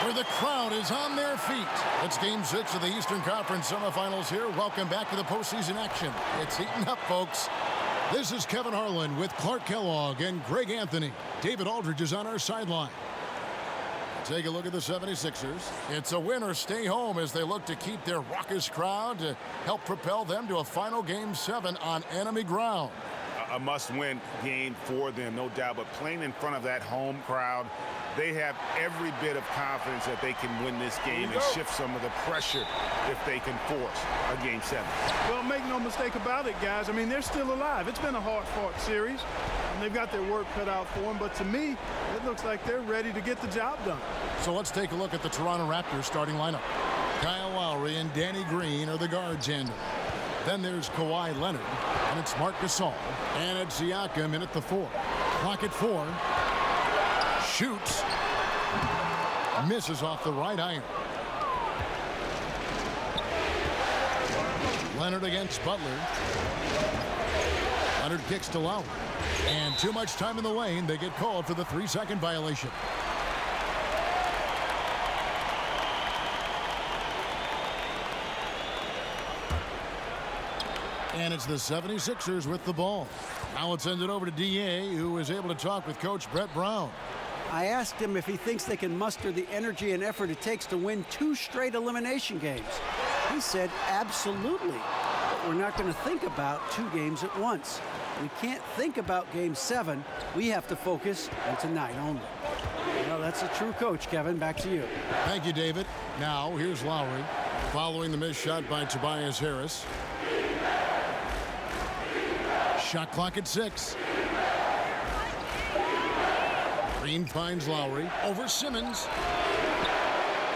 where the crowd is on their feet. It's Game 6 of the Eastern Conference semifinals here. Welcome back to the postseason action. It's heating up, folks. This is Kevin Harlan with Clark Kellogg and Greg Anthony. David Aldridge is on our sideline. Take a look at the 76ers. It's a win or stay home as they look to keep their raucous crowd to help propel them to a final Game 7 on enemy ground. A must-win game for them, no doubt. But playing in front of that home crowd, they have every bit of confidence that they can win this game and shift some of the pressure if they can force a Game 7. Well, make no mistake about it, guys. I mean, they're still alive. It's been a hard-fought series, and they've got their work cut out for them. But to me, it looks like they're ready to get the job done. So let's take a look at the Toronto Raptors starting lineup. Kyle Lowry and Danny Green are the guards handle. Then there's Kawhi Leonard, and it's Marc Gasol, and it's Siakam in at the 4. Clock at 4. Shoots. Misses off the right iron. Leonard against Butler. Leonard kicks to Lowry. And too much time in the lane. They get called for the 3-second violation. And it's the 76ers with the ball. Now let's send it over to D.A., who was able to talk with Coach Brett Brown. I asked him if he thinks they can muster the energy and effort it takes to win 2 straight elimination games. He said, absolutely. But we're not going to think about 2 games at once. We can't think about Game 7. We have to focus on tonight only. Well, that's a true coach, Kevin. Back to you. Thank you, David. Now, here's Lowry, following the missed shot by Tobias Harris. Shot clock at 6. Green finds Lowry over Simmons.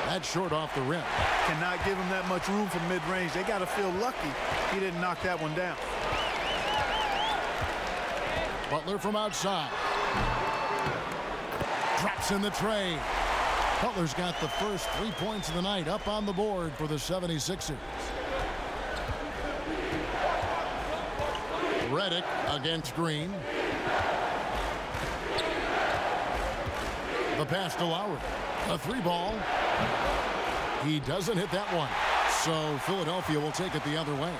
That's short off the rim. Cannot give him that much room from mid-range. They got to feel lucky he didn't knock that one down. Butler from outside. Drops in the tray. Butler's got the first 3 points of the night up on the board for the 76ers. Redick against Green. The pass to Lowry. A 3-ball. He doesn't hit that one. So Philadelphia will take it the other way.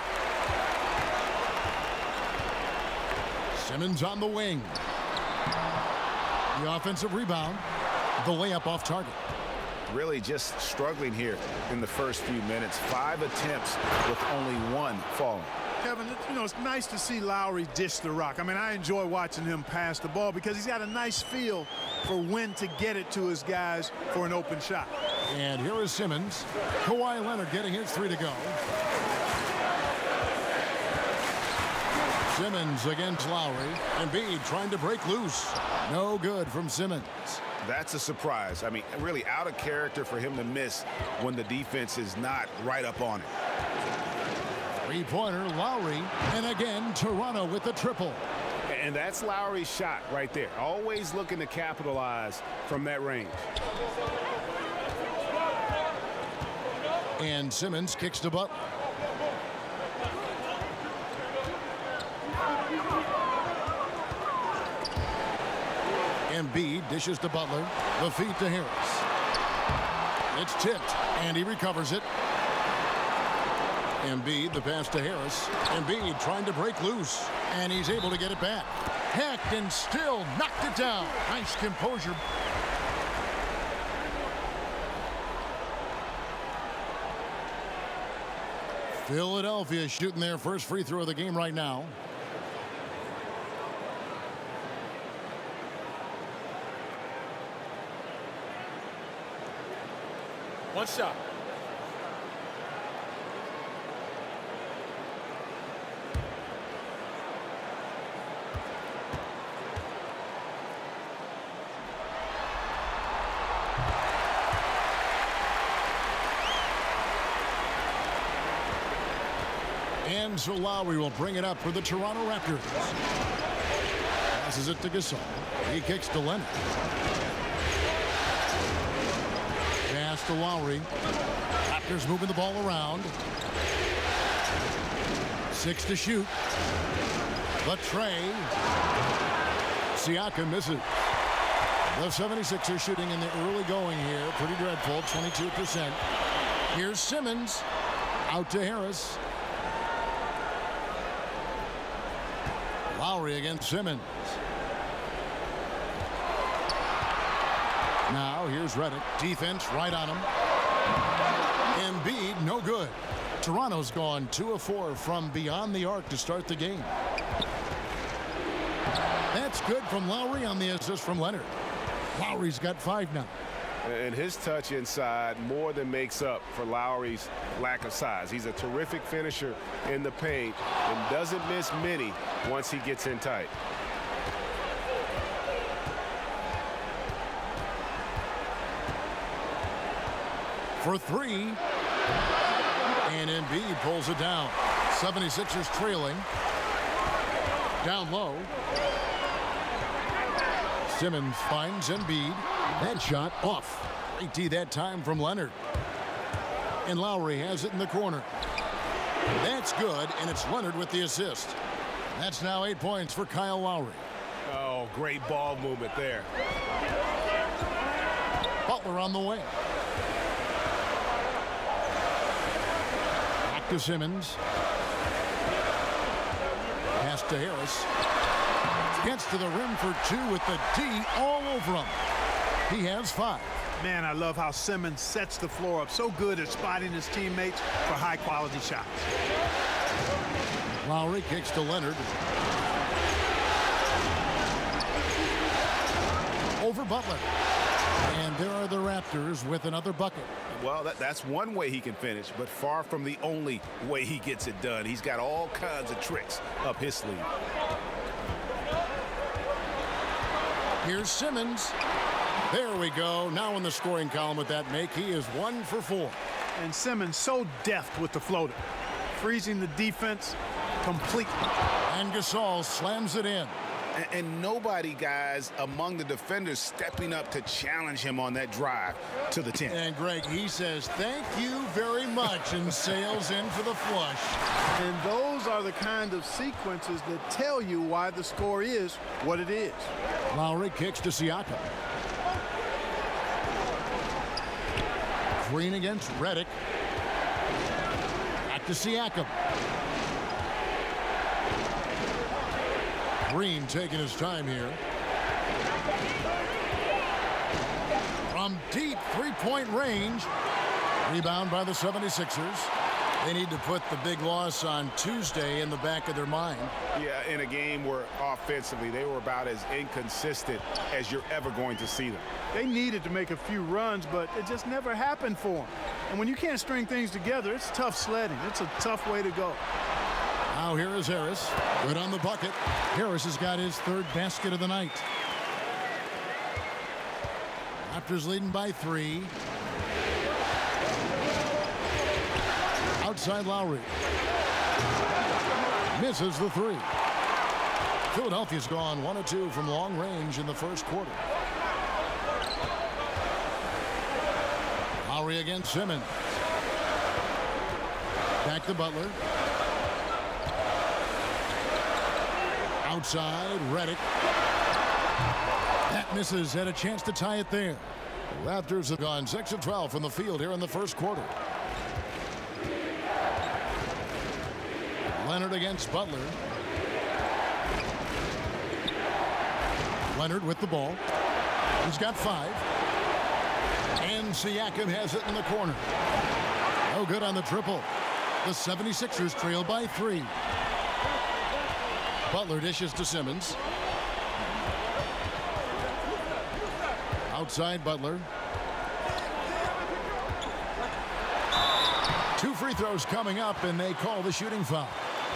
Simmons on the wing. The offensive rebound. The layup off target. Really just struggling here in the first few minutes. 5 attempts with only 1 falling. Kevin, it's nice to see Lowry dish the rock. I mean, I enjoy watching him pass the ball because he's got a nice feel for when to get it to his guys for an open shot. And here is Simmons. Kawhi Leonard getting his 3 to go. Simmons against Lowry. Embiid trying to break loose. No good from Simmons. That's a surprise. I mean, really out of character for him to miss when the defense is not right up on it. 3-pointer, Lowry, and again, Toronto with the triple. And that's Lowry's shot right there. Always looking to capitalize from that range. And Simmons kicks to Butler. Embiid dishes to Butler. The feed to Harris. It's tipped, and he recovers it. Embiid, the pass to Harris. Embiid trying to break loose, and he's able to get it back. Hacked and still knocked it down. Nice composure. Philadelphia shooting their first free throw of the game right now. One shot. And so Lowry will bring it up for the Toronto Raptors. Passes it to Gasol. He kicks to Leonard. Pass to Lowry. Raptors moving the ball around. 6 to shoot. The tray. Siakam misses. The 76ers shooting in the early going here. Pretty dreadful, 22%. Here's Simmons. Out to Harris. Lowry against Simmons. Now here's Redick. Defense right on him. Embiid, no good. Toronto's gone 2 of 4 from beyond the arc to start the game. That's good from Lowry on the assist from Leonard. Lowry's got 5 now. And his touch inside more than makes up for Lowry's lack of size. He's a terrific finisher in the paint and doesn't miss many once he gets in tight. For 3. And Embiid pulls it down. 76ers trailing. Down low. Simmons finds Embiid. That shot off. Great D that time from Leonard. And Lowry has it in the corner. That's good, and it's Leonard with the assist. That's now 8 points for Kyle Lowry. Oh, great ball movement there. Butler on the way. Back to Simmons. Pass to Harris. Gets to the rim for 2 with the D all over him. He has 5. Man, I love how Simmons sets the floor up. So good at spotting his teammates for high-quality shots. Lowry kicks to Leonard. Over Butler. And there are the Raptors with another bucket. Well, that's one way he can finish, but far from the only way he gets it done. He's got all kinds of tricks up his sleeve. Here's Simmons. There we go. Now in the scoring column with that make, he is 1 for 4. And Simmons so deft with the floater, freezing the defense completely. And Gasol slams it in. And nobody, guys, among the defenders stepping up to challenge him on that drive to the 10. And Greg, he says, thank you very much, and sails in for the flush. And those are the kind of sequences that tell you why the score is what it is. Lowry kicks to Siakam. Green against Redick. Back to Siakam. Green taking his time here. From deep three-point range. Rebound by the 76ers. They need to put the big loss on Tuesday in the back of their mind. Yeah, in a game where offensively they were about as inconsistent as you're ever going to see them. They needed to make a few runs, but it just never happened for them. And when you can't string things together, it's tough sledding. It's a tough way to go. Now here is Harris. Good on the bucket. Harris has got his 3rd basket of the night. Raptors leading by 3. Outside Lowry. Misses the 3. Philadelphia's gone 1 of 2 from long range in the first quarter. Lowry against Simmons. Back to Butler. Outside, Redick. That misses. Had a chance to tie it there. The Raptors have gone 6 of 12 from the field here in the first quarter. Leonard against Butler. Leonard with the ball. He's got 5. And Siakam has it in the corner. No good on the triple. The 76ers trail by 3. Butler dishes to Simmons. Outside Butler. 2 free throws coming up, and they call the shooting foul.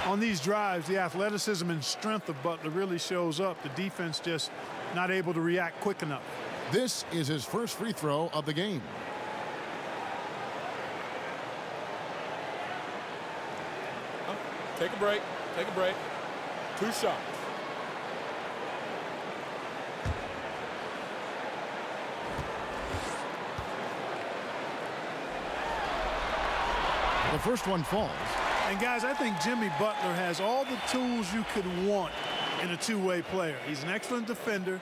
On these drives, the athleticism and strength of Butler really shows up. The defense just not able to react quick enough. This is his first free throw of the game. Take a break. Take a break. 2 shots. The first one falls. And guys, I think Jimmy Butler has all the tools you could want in a two-way player. He's an excellent defender.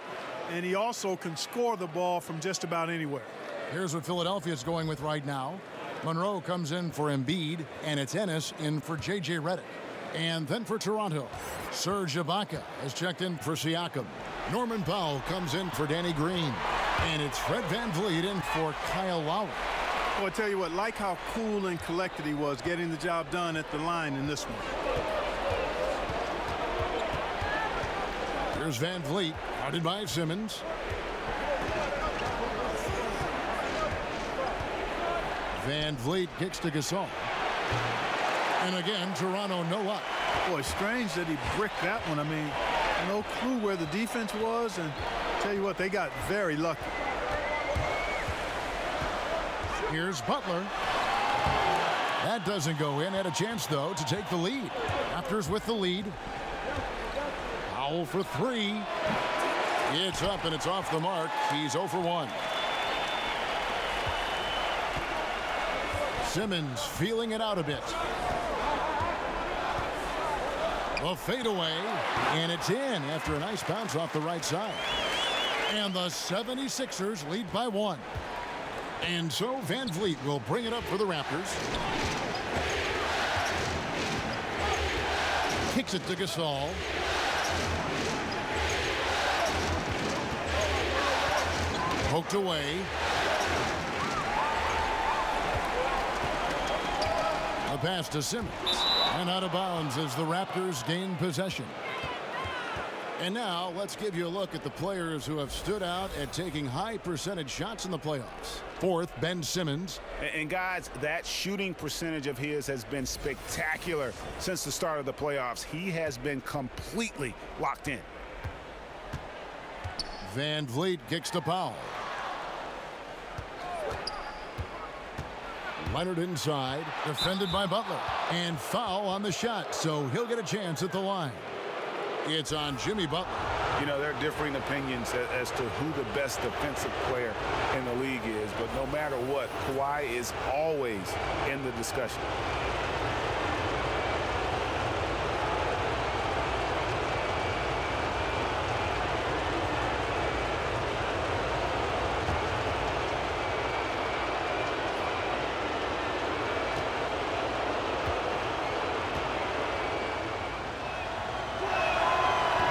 and he also can score the ball from just about anywhere. Here's what Philadelphia's going with right now. Monroe comes in for Embiid, and it's Ennis in for J.J. Redick. And then for Toronto, Serge Ibaka has checked in for Siakam. Norman Powell comes in for Danny Green. And it's Fred VanVleet in for Kyle Lowry. Well, I tell you what, like how cool and collected he was getting the job done at the line in this one. Here's VanVleet, guarded by Simmons. VanVleet kicks to Gasol. And again, Toronto no luck. Boy, strange that he bricked that one. I mean, no clue where the defense was, and tell you what, they got very lucky. Here's Butler. That doesn't go in. Had a chance, though, to take the lead. Raptors with the lead. Powell for three. It's up, and it's off the mark. He's 0 for 1. Simmons feeling it out a bit. The fadeaway, and it's in after a nice bounce off the right side. And the 76ers lead by 1. And so VanVleet will bring it up for the Raptors. Kicks it to Gasol. Poked away. A pass to Simmons. And out of bounds as the Raptors gain possession. And now let's give you a look at the players who have stood out at taking high percentage shots in the playoffs. Fourth, Ben Simmons. And guys, that shooting percentage of his has been spectacular since the start of the playoffs. He has been completely locked in. VanVleet kicks to Powell. Leonard inside, defended by Butler. And foul on the shot, so he'll get a chance at the line. It's on Jimmy Butler. You know, there are differing opinions as to who the best defensive player in the league is, but no matter what, Kawhi is always in the discussion.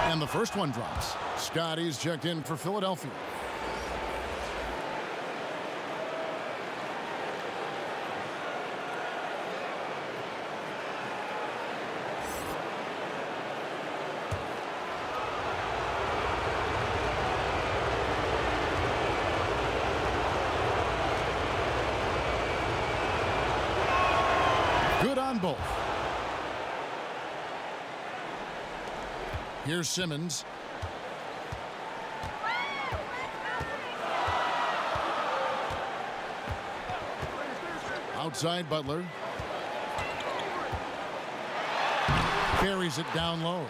And the first one drops. Scotty's checked in for Philadelphia. Good on both. Here's Simmons. Outside Butler. Carries it down low.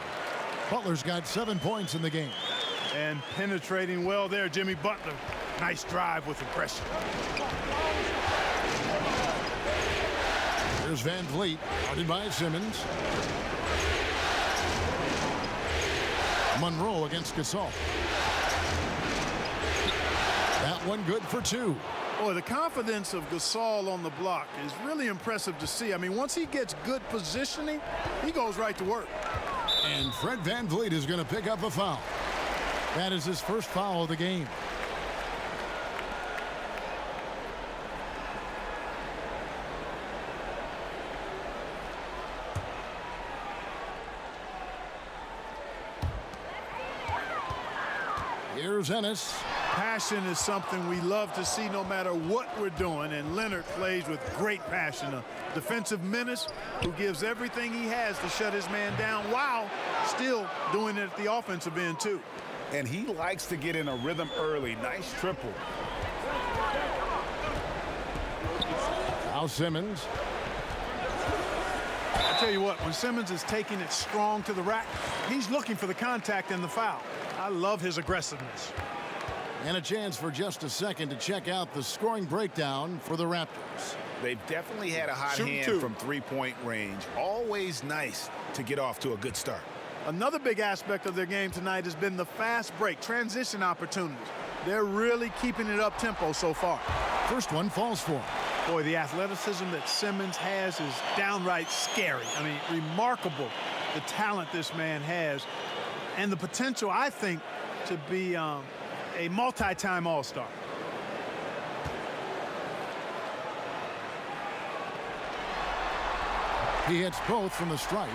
Butler's got 7 points in the game. And penetrating well there, Jimmy Butler. Nice drive with aggression. Here's VanVleet, guarded by Simmons. Monroe against Gasol. That one good for 2. Boy, the confidence of Gasol on the block is really impressive to see. I mean, once he gets good positioning, he goes right to work. And Fred VanVleet is going to pick up a foul. That is his first foul of the game. Here's Ennis. Passion is something we love to see no matter what we're doing, and Leonard plays with great passion. A defensive menace who gives everything he has to shut his man down while still doing it at the offensive end too. And he likes to get in a rhythm early. Nice triple. Now Simmons. I tell you what, when Simmons is taking it strong to the rack, he's looking for the contact and the foul. I love his aggressiveness. And a chance for just a second to check out the scoring breakdown for the Raptors. They've definitely had a hot hand from three-point range. Always nice to get off to a good start. Another big aspect of their game tonight has been the fast break, transition opportunities. They're really keeping it up tempo so far. First one falls for him. Boy, the athleticism that Simmons has is downright scary. I mean, remarkable the talent this man has and the potential, I think, to be a multi-time All-Star. He hits both from the stripe.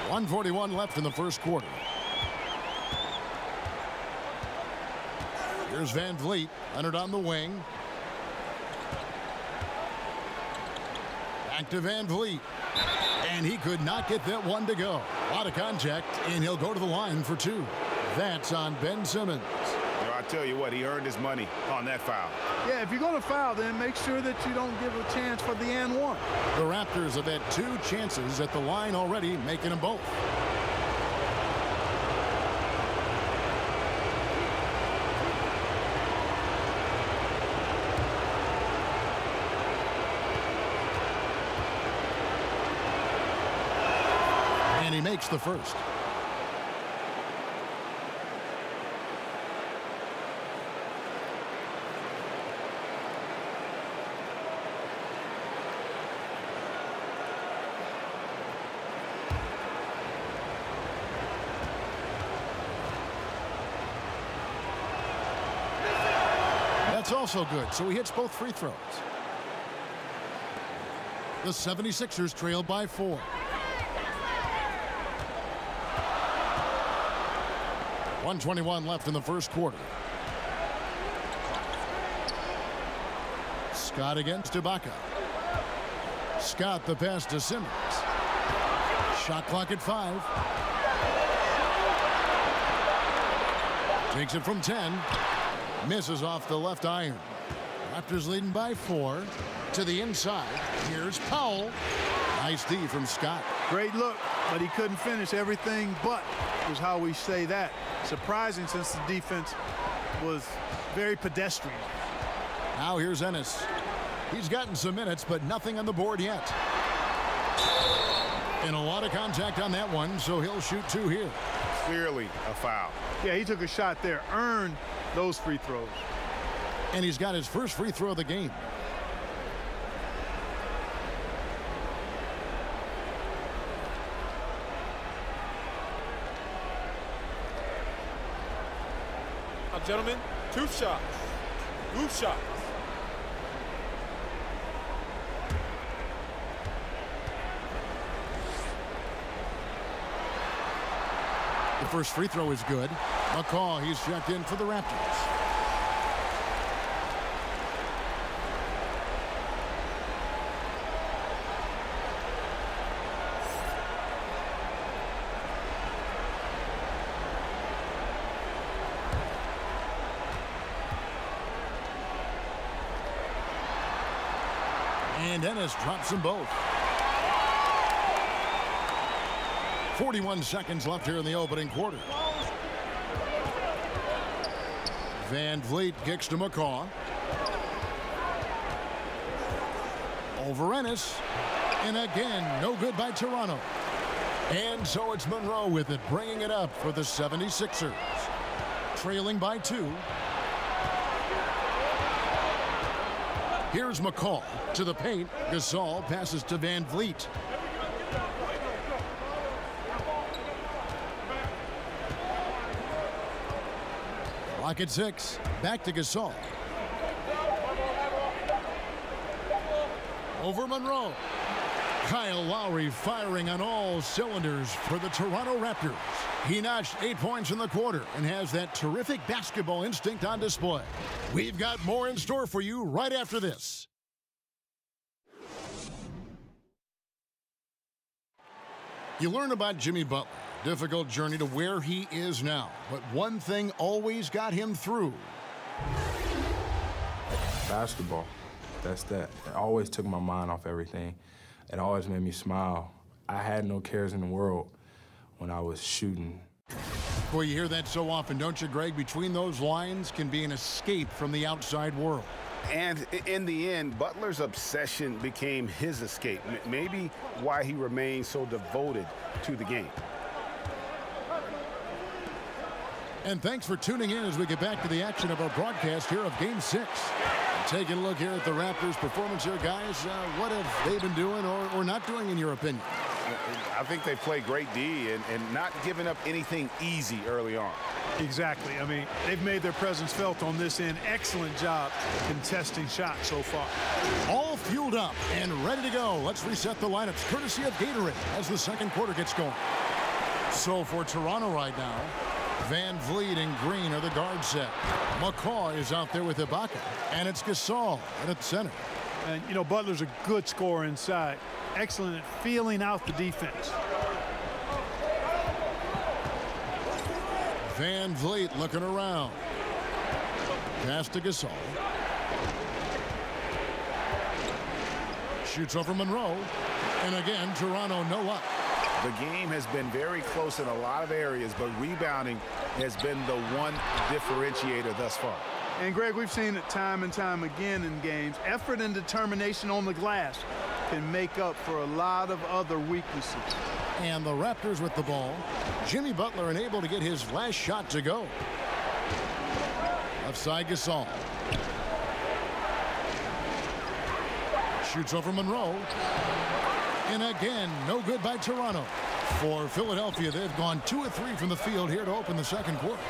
1:41 left in the first quarter. Here's Van Vliet, Leonard on the wing. Back to Van Vliet. And he could not get that one to go. A lot of contact, and he'll go to the line for two. That's on Ben Simmons. You know, I tell you what, he earned his money on that foul. Yeah, if you're going to foul, then make sure that you don't give a chance for the and one. The Raptors have had 2 chances at the line already, making them both. And he makes the first. That's also good, so he hits both free throws. The 76ers trail by 4. .121 left in the first quarter. Scott against Ibaka. Scott the pass to Simmons. Shot clock at 5. Takes it from 10. Misses off the left iron. Raptors leading by 4. To the inside. Here's Powell. Nice D from Scott. Great look, but he couldn't finish. Everything but is how we say that. Surprising since the defense was very pedestrian. Now here's Ennis. He's gotten some minutes, but nothing on the board yet. And a lot of contact on that one, so he'll shoot 2 here. Clearly a foul. Yeah, he took a shot there, earned those free throws. And he's got his first free throw of the game. Now, gentlemen, 2 shots. Loose shots. The first free throw is good. McCaw, he's checked in for the Raptors. And Ennis drops them both. 41 seconds left here in the opening quarter. Van Vliet kicks to McCaw. Over Ennis. And again, no good by Toronto. And so it's Monroe with it, bringing it up for the 76ers. Trailing by 2. Here's McCaw to the paint. Gasol passes to Van Vliet. Clock at 6. Back to Gasol. Over Monroe. Kyle Lowry firing on all cylinders for the Toronto Raptors. He notched 8 points in the quarter and has that terrific basketball instinct on display. We've got more in store for you right after this. You learn about Jimmy Butler. Difficult journey to where he is now. But one thing always got him through. Basketball. That's that. It always took my mind off everything. It always made me smile. I had no cares in the world when I was shooting. Boy, you hear that so often, don't you, Greg? Between those lines can be an escape from the outside world. And in the end, Butler's obsession became his escape. Maybe why he remained so devoted to the game. And thanks for tuning in as we get back to the action of our broadcast here of Game 6. Taking a look here at the Raptors' performance here, guys. What have they been doing or not doing, in your opinion? I think they played great D and not giving up anything easy early on. Exactly. I mean, they've made their presence felt on this end. Excellent job contesting shots so far. All fueled up and ready to go. Let's reset the lineups courtesy of Gatorade as the second quarter gets going. So for Toronto right now, Van Vliet and Green are the guard set. McCaw is out there with Ibaka, and it's Gasol at the center. And, you know, Butler's a good scorer inside. Excellent at feeling out the defense. Van Vliet looking around. Pass to Gasol. Shoots over Monroe. And again, Toronto no luck. The game has been very close in a lot of areas, but rebounding has been the one differentiator thus far. And, Greg, we've seen it time and time again in games. Effort and determination on the glass can make up for a lot of other weaknesses. And the Raptors with the ball. Jimmy Butler unable to get his last shot to go. Left side Gasol. Shoots over Monroe. And again, no good by Toronto. For Philadelphia, they've gone 2 of 3 from the field here to open the second quarter.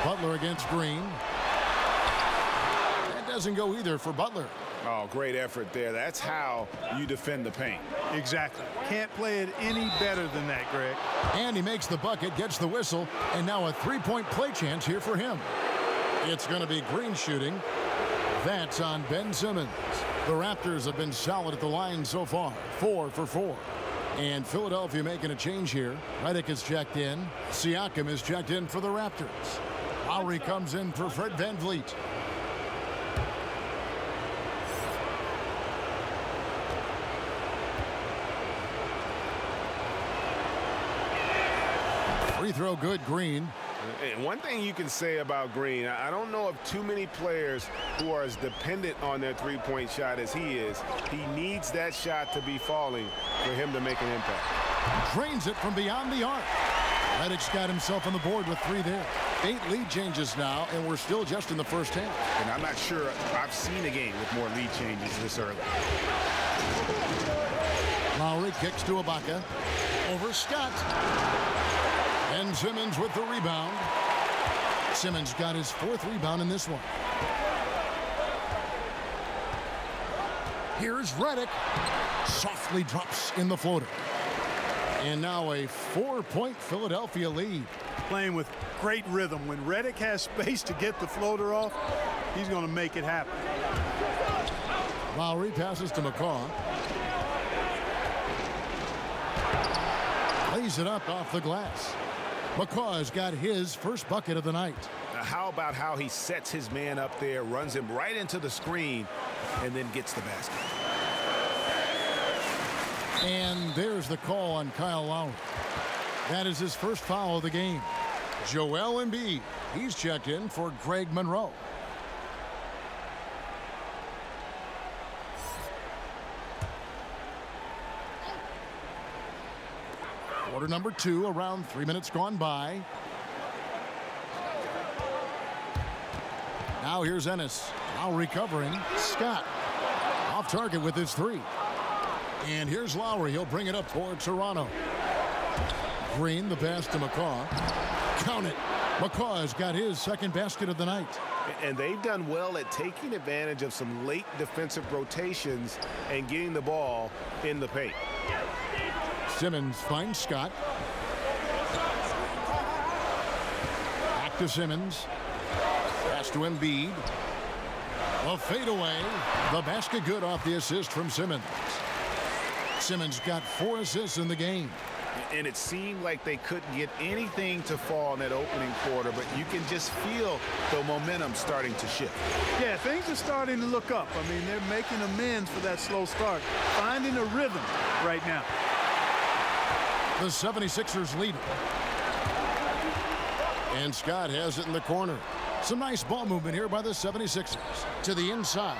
Butler against Green. That doesn't go either for Butler. Oh, great effort there. That's how you defend the paint. Exactly. Can't play it any better than that, Greg. And he makes the bucket, gets the whistle, and now a three-point play chance here for him. It's going to be Green shooting. That's on Ben Simmons. The Raptors have been solid at the line so far, 4 for 4. And Philadelphia making a change here. Redick is checked in. Siakam is checked in for the Raptors. Lowry comes in for Fred VanVleet. Free throw good, Green. And one thing you can say about Green, I don't know of too many players who are as dependent on their three-point shot as he is. He needs that shot to be falling for him to make an impact. Drains it from beyond the arc. Redick's got himself on the board with 3 there. 8 lead changes now, and we're still just in the first half. And I'm not sure I've seen a game with more lead changes this early. Lowry kicks to Ibaka. Over Scott. And Simmons with the rebound. Simmons got his 4th rebound in this one. Here's Redick. Softly drops in the floater. And now a 4-point Philadelphia lead. Playing with great rhythm. When Redick has space to get the floater off, he's going to make it happen. Lowry passes to McCaw. Lays it up off the glass. McCaw has got his first bucket of the night. Now, how about how he sets his man up there, runs him right into the screen, and then gets the basket. And there's the call on Kyle Lowry. That is his first foul of the game. Joel Embiid, he's checked in for Greg Monroe. Quarter number 2, around 3 minutes gone by. Now here's Ennis. Now recovering. Scott off target with his 3. And here's Lowry. He'll bring it up for Toronto. Green, the pass to McCaw. Count it. McCaw has got his second basket of the night. And they've done well at taking advantage of some late defensive rotations and getting the ball in the paint. Simmons finds Scott. Back to Simmons. Pass to Embiid. A fadeaway. The basket good off the assist from Simmons. Simmons got 4 assists in the game. And it seemed like they couldn't get anything to fall in that opening quarter, but you can just feel the momentum starting to shift. Yeah, things are starting to look up. I mean, they're making amends for that slow start, finding a rhythm right now. The 76ers lead. And Scott has it in the corner. Some nice ball movement here by the 76ers. To the inside.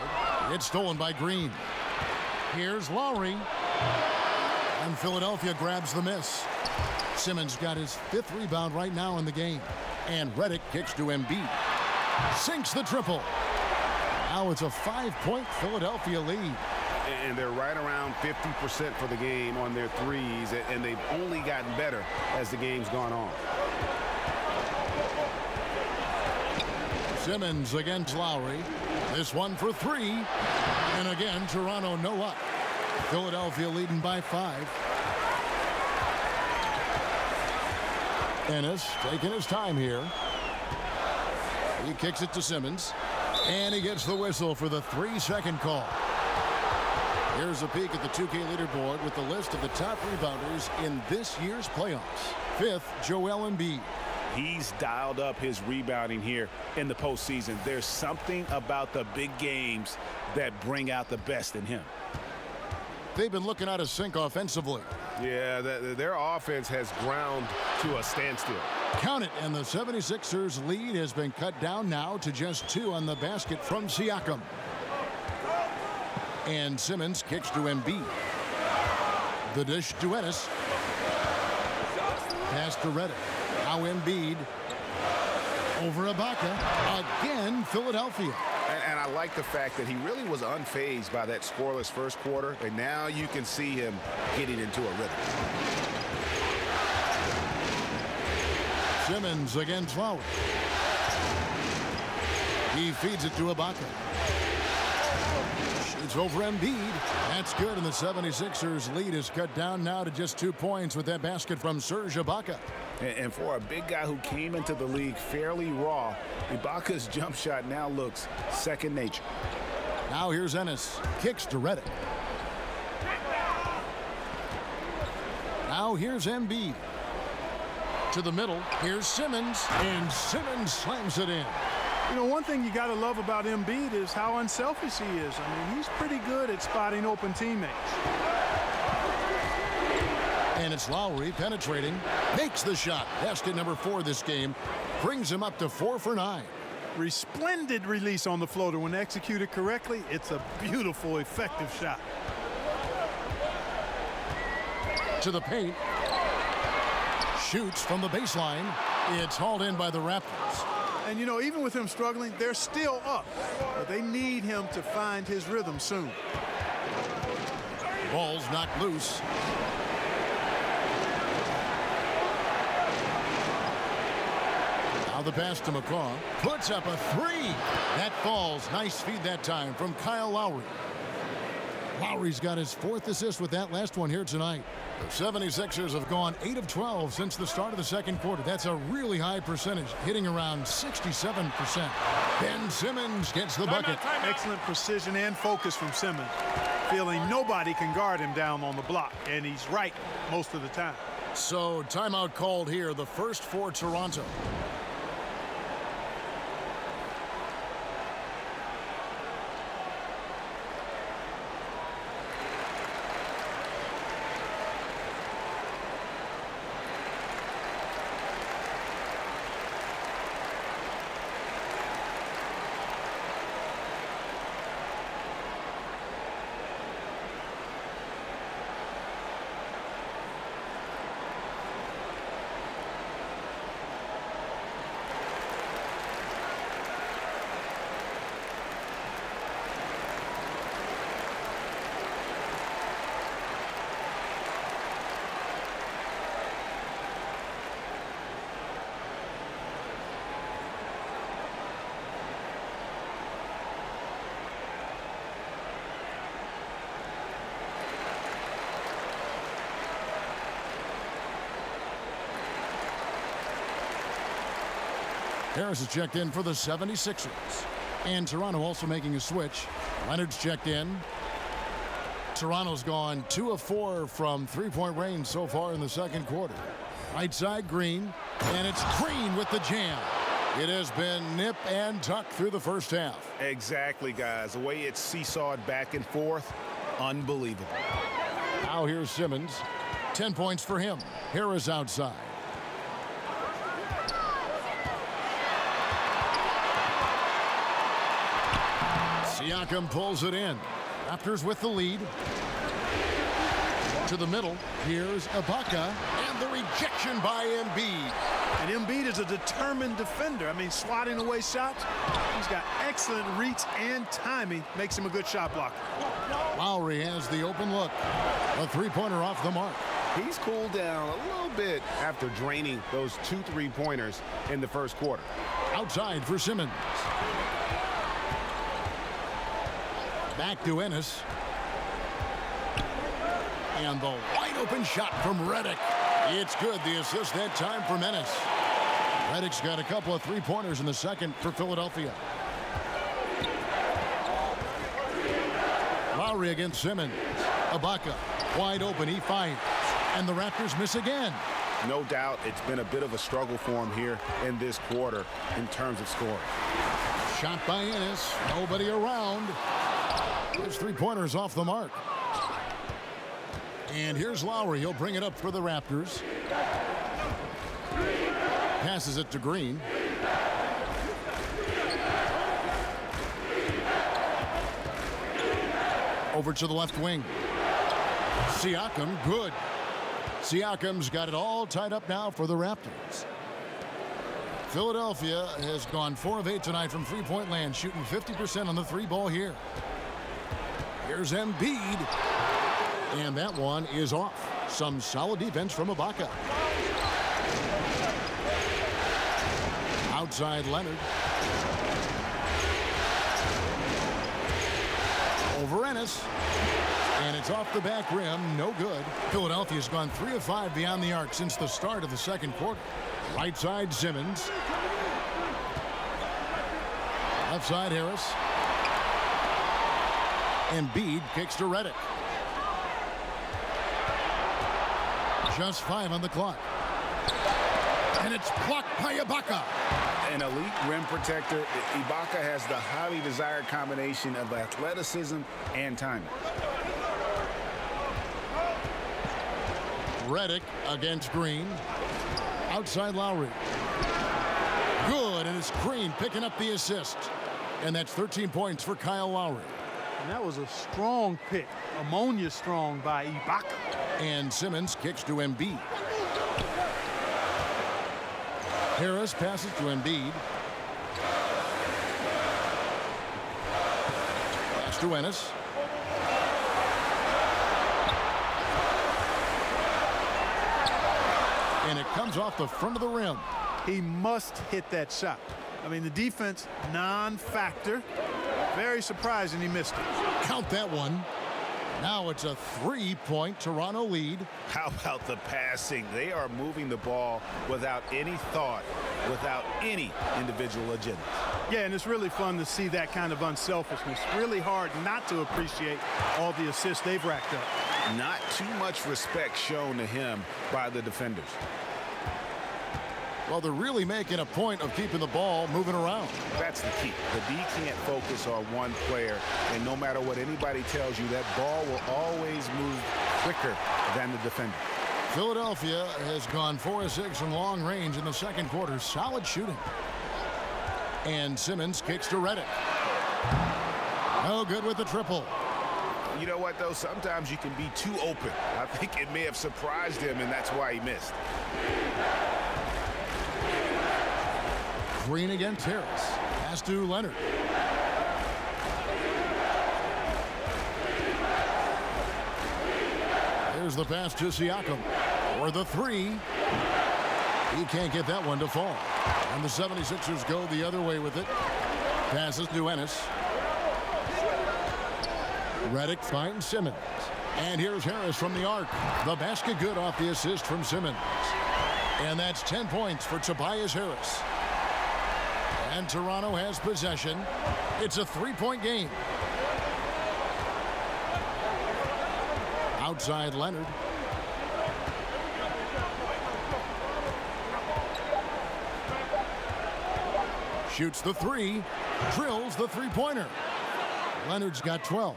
It's stolen by Green. Here's Lowry. And Philadelphia grabs the miss. Simmons got his 5th rebound right now in the game. And Redick kicks to Embiid. Sinks the triple. Now it's a 5-point Philadelphia lead. And they're right around 50% for the game on their threes, and they've only gotten better as the game's gone on. Simmons against Lowry. This one for 3. And again, Toronto no luck. Philadelphia leading by 5. Ennis taking his time here. He kicks it to Simmons. And he gets the whistle for the 3-second call. Here's a peek at the 2K leaderboard with the list of the top rebounders in this year's playoffs. 5th, Joel Embiid. He's dialed up his rebounding here in the postseason. There's something about the big games that bring out the best in him. They've been looking out of sync offensively. Yeah, their offense has ground to a standstill. Count it, and the 76ers lead has been cut down now to just 2 on the basket from Siakam. And Simmons kicks to Embiid. The dish to Ennis. Pass to Redick. Now Embiid over Ibaka. Again, Philadelphia. And I like the fact that he really was unfazed by that scoreless first quarter, and now you can see him getting into a rhythm. Simmons against Lowry. He feeds it to Ibaka. Shoots over Embiid. That's good, and the 76ers lead is cut down now to just 2 points with that basket from Serge Ibaka. And for a big guy who came into the league fairly raw, Ibaka's jump shot now looks second nature. Now here's Ennis. Kicks to Redick. Now here's Embiid. To the middle. Here's Simmons. And Simmons slams it in. You know, one thing you got to love about Embiid is how unselfish he is. I mean, he's pretty good at spotting open teammates. And it's Lowry penetrating. Makes the shot. Basket number 4 this game. Brings him up to 4 for 9. Resplendent release on the floater. When executed correctly, it's a beautiful, effective shot. To the paint. Shoots from the baseline. It's hauled in by the Raptors. And, you know, even with him struggling, they're still up. But they need him to find his rhythm soon. Ball's knocked loose. Now the pass to McCaw. Puts up a 3. That falls. Nice feed that time from Kyle Lowry. Lowry's got his 4th assist with that last one here tonight. The 76ers have gone 8 of 12 since the start of the second quarter. That's a really high percentage, hitting around 67%. Ben Simmons gets the bucket. Excellent precision and focus from Simmons. Feeling nobody can guard him down on the block, and he's right most of the time. So timeout called here, the first for Toronto. Harris is checked in for the 76ers. And Toronto also making a switch. Leonard's checked in. Toronto's gone 2 of 4 from three-point range so far in the second quarter. Right side, Green. And it's Green with the jam. It has been nip and tuck through the first half. Exactly, guys. The way it's seesawed back and forth, unbelievable. Now here's Simmons. 10 points for him. Harris outside. Siakam pulls it in. Raptors with the lead. To the middle. Here's Ibaka. And the rejection by Embiid. And Embiid is a determined defender. I mean, swatting away shots. He's got excellent reach and timing. Makes him a good shot blocker. Lowry has the open look. A three-pointer off the mark. He's cooled down a little bit after draining those 2 3-pointers in the first quarter. Outside for Simmons. Back to Ennis. And the wide open shot from Redick. It's good. The assist that time from Ennis. Redick's got a couple of three-pointers in the second for Philadelphia. Lowry against Simmons. Ibaka wide open. He finds. And the Raptors miss again. No doubt it's been a bit of a struggle for him here in this quarter in terms of scoring. Shot by Ennis. Nobody around. His three-pointers off the mark. And here's Lowry. He'll bring it up for the Raptors. Passes it to Green. Over to the left wing. Siakam, good. Siakam's got it all tied up now for the Raptors. Philadelphia has gone 4 of 8 tonight from three-point land, shooting 50% on the three ball here. Here's Embiid. And that one is off. Some solid defense from Ibaka. Outside Leonard. Over Ennis. And it's off the back rim. No good. Philadelphia's gone 3 of 5 beyond the arc since the start of the second quarter. Right side Simmons. Left side Harris. Embiid kicks to Redick. Just 5 on the clock. And it's blocked by Ibaka. An elite rim protector, Ibaka has the highly desired combination of athleticism and timing. Redick against Green. Outside Lowry. Good, and it's Green picking up the assist. And that's 13 points for Kyle Lowry. And that was a strong pick. Ammonia strong by Ibaka. And Simmons kicks to Embiid. Harris passes to Embiid. Pass to Ennis. And it comes off the front of the rim. He must hit that shot. I mean, the defense, non-factor. Very surprising he missed it. Count that one. Now it's a 3-point Toronto lead. How about the passing? They are moving the ball without any thought, without any individual agenda. Yeah, and it's really fun to see that kind of unselfishness. Really hard not to appreciate all the assists they've racked up. Not too much respect shown to him by the defenders. Well, they're really making a point of keeping the ball moving around. That's the key. The D can't focus on one player, and no matter what anybody tells you, that ball will always move quicker than the defender. Philadelphia has gone 4 of 6 from long range in the second quarter. Solid shooting. And Simmons kicks to Redick. No good with the triple. You know what, though? Sometimes you can be too open. I think it may have surprised him, and that's why he missed. Green against Harris. Pass to Leonard. There's the pass to Siakam. For the 3. He can't get that one to fall. And the 76ers go the other way with it. Passes to Ennis. Redick finds Simmons. And here's Harris from the arc. The basket good off the assist from Simmons. And that's 10 points for Tobias Harris. And Toronto has possession. It's a 3-point game. Outside Leonard. Shoots the 3. Drills the three-pointer. Leonard's got 12.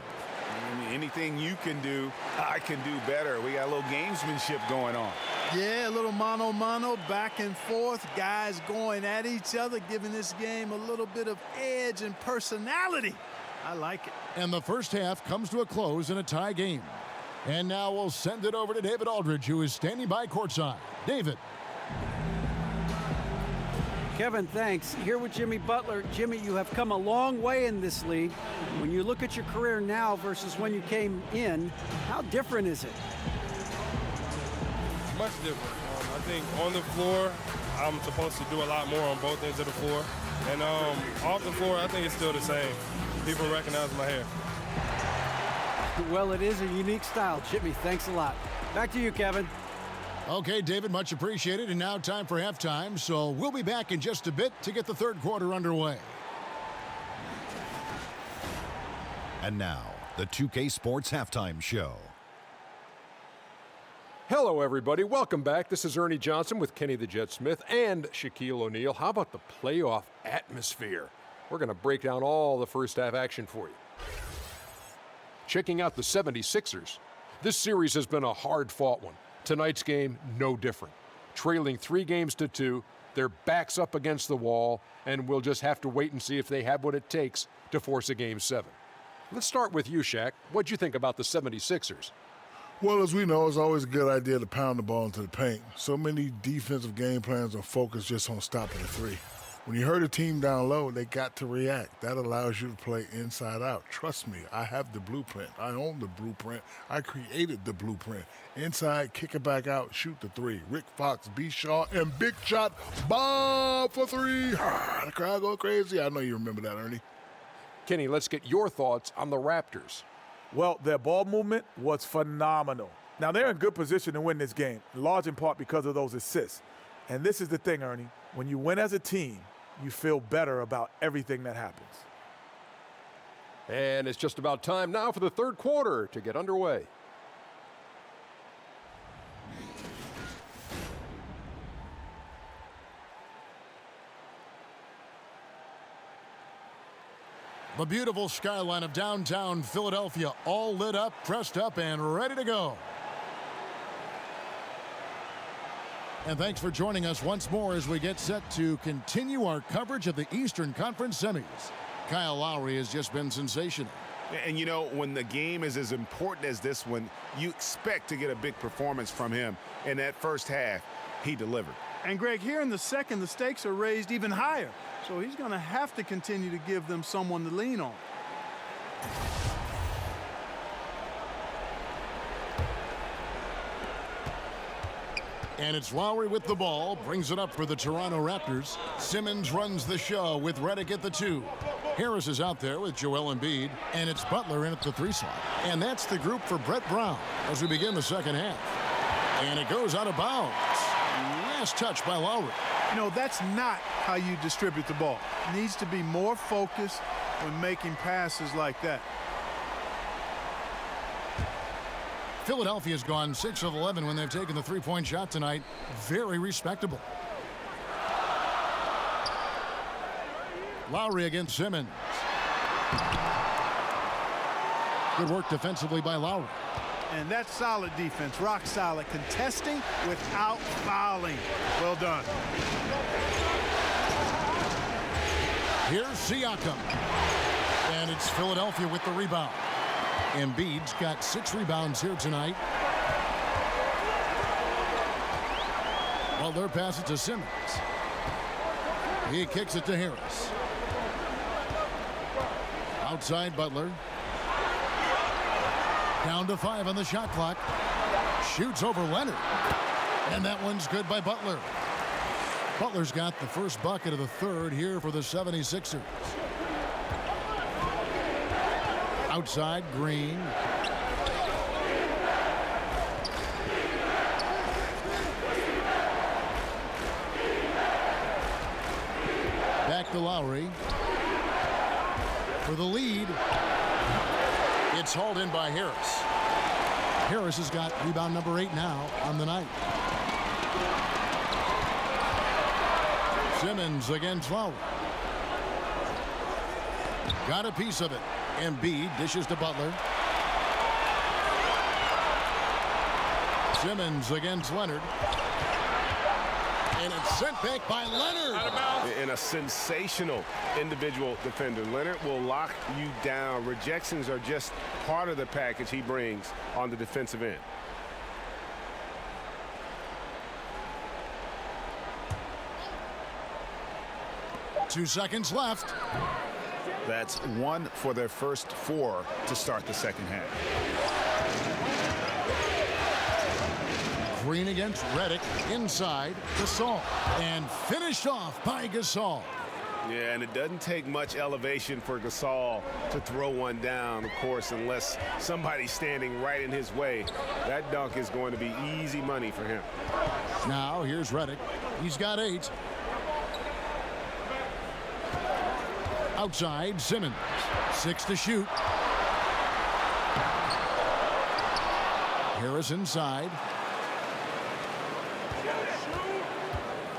Anything you can do, I can do better. We got a little gamesmanship going on. Yeah, a little mano-mano, back and forth. Guys going at each other, giving this game a little bit of edge and personality. I like it. And the first half comes to a close in a tie game. And now we'll send it over to David Aldridge, who is standing by courtside. David. Kevin, thanks. Here with Jimmy Butler. Jimmy, you have come a long way in this league. When you look at your career now versus when you came in, how different is it? Much different. I think on the floor, I'm supposed to do a lot more on both ends of the floor. And off the floor, I think it's still the same. People recognize my hair. Well, it is a unique style. Jimmy, thanks a lot. Back to you, Kevin. Okay, David, much appreciated. And now time for halftime. So we'll be back in just a bit to get the third quarter underway. And now, the 2K Sports Halftime Show. Hello, everybody. Welcome back. This is Ernie Johnson with Kenny the Jet Smith and Shaquille O'Neal. How about the playoff atmosphere? We're going to break down all the first half action for you. Checking out the 76ers. This series has been a hard-fought one. Tonight's game, no different. Trailing 3-2, their backs up against the wall, and we'll just have to wait and see if they have what it takes to force a Game 7. Let's start with you, Shaq. What'd you think about the 76ers? Well, as we know, it's always a good idea to pound the ball into the paint. So many defensive game plans are focused just on stopping the three. When you hurt a team down low, they got to react. That allows you to play inside out. Trust me, I have the blueprint. I own the blueprint. I created the blueprint. Inside, kick it back out, shoot the three. Rick Fox, B. Shaw, and big shot, Bob for three. The crowd go crazy. I know you remember that, Ernie. Kenny, let's get your thoughts on the Raptors. Well, their ball movement was phenomenal. Now, they're in good position to win this game, large in part because of those assists. And this is the thing, Ernie. When you win as a team, you feel better about everything that happens. And it's just about time now for the third quarter to get underway. The beautiful skyline of downtown Philadelphia, all lit up, pressed up, and ready to go. And thanks for joining us once more as we get set to continue our coverage of the Eastern Conference semis. Kyle Lowry has just been sensational. And, you know, when the game is as important as this one, you expect to get a big performance from him. In that first half, he delivered. And, Greg, here in the second, the stakes are raised even higher. So he's going to have to continue to give them someone to lean on. And it's Lowry with the ball, brings it up for the Toronto Raptors. Simmons runs the show with Redick at the 2. Harris is out there with Joel Embiid, and it's Butler in at the 3 slot. And that's the group for Brett Brown as we begin the second half. And it goes out of bounds. Last touch by Lowry. You know, that's not how you distribute the ball. It needs to be more focused when making passes like that. Philadelphia's gone 6 of 11 when they've taken the three-point shot tonight. Very respectable. Lowry against Simmons. Good work defensively by Lowry. And that's solid defense, rock solid, contesting without fouling. Well done. Here's Siakam. And it's Philadelphia with the rebound. Embiid's got 6 rebounds here tonight. Butler passes to Simmons. He kicks it to Harris. Outside Butler. Down to 5 on the shot clock. Shoots over Leonard. And that one's good by Butler. Butler's got the first bucket of the third here for the 76ers. Outside, Green. Back to Lowry. For the lead. It's hauled in by Harris. Harris has got rebound number 8 now on the night. Simmons against Lowry. Got a piece of it. Embiid dishes to Butler. Simmons against Leonard. And it's sent back by Leonard. Out of bounds. And a sensational individual defender. Leonard will lock you down. Rejections are just part of the package he brings on the defensive end. Two seconds left. That's one for their first 4 to start the second half. Green against Redick, inside Gasol, and finished off by Gasol. Yeah, and it doesn't take much elevation for Gasol to throw one down, of course, unless somebody's standing right in his way. That dunk is going to be easy money for him. Now here's Redick. He's got 8. Outside, Simmons. 6 to shoot. Harris inside.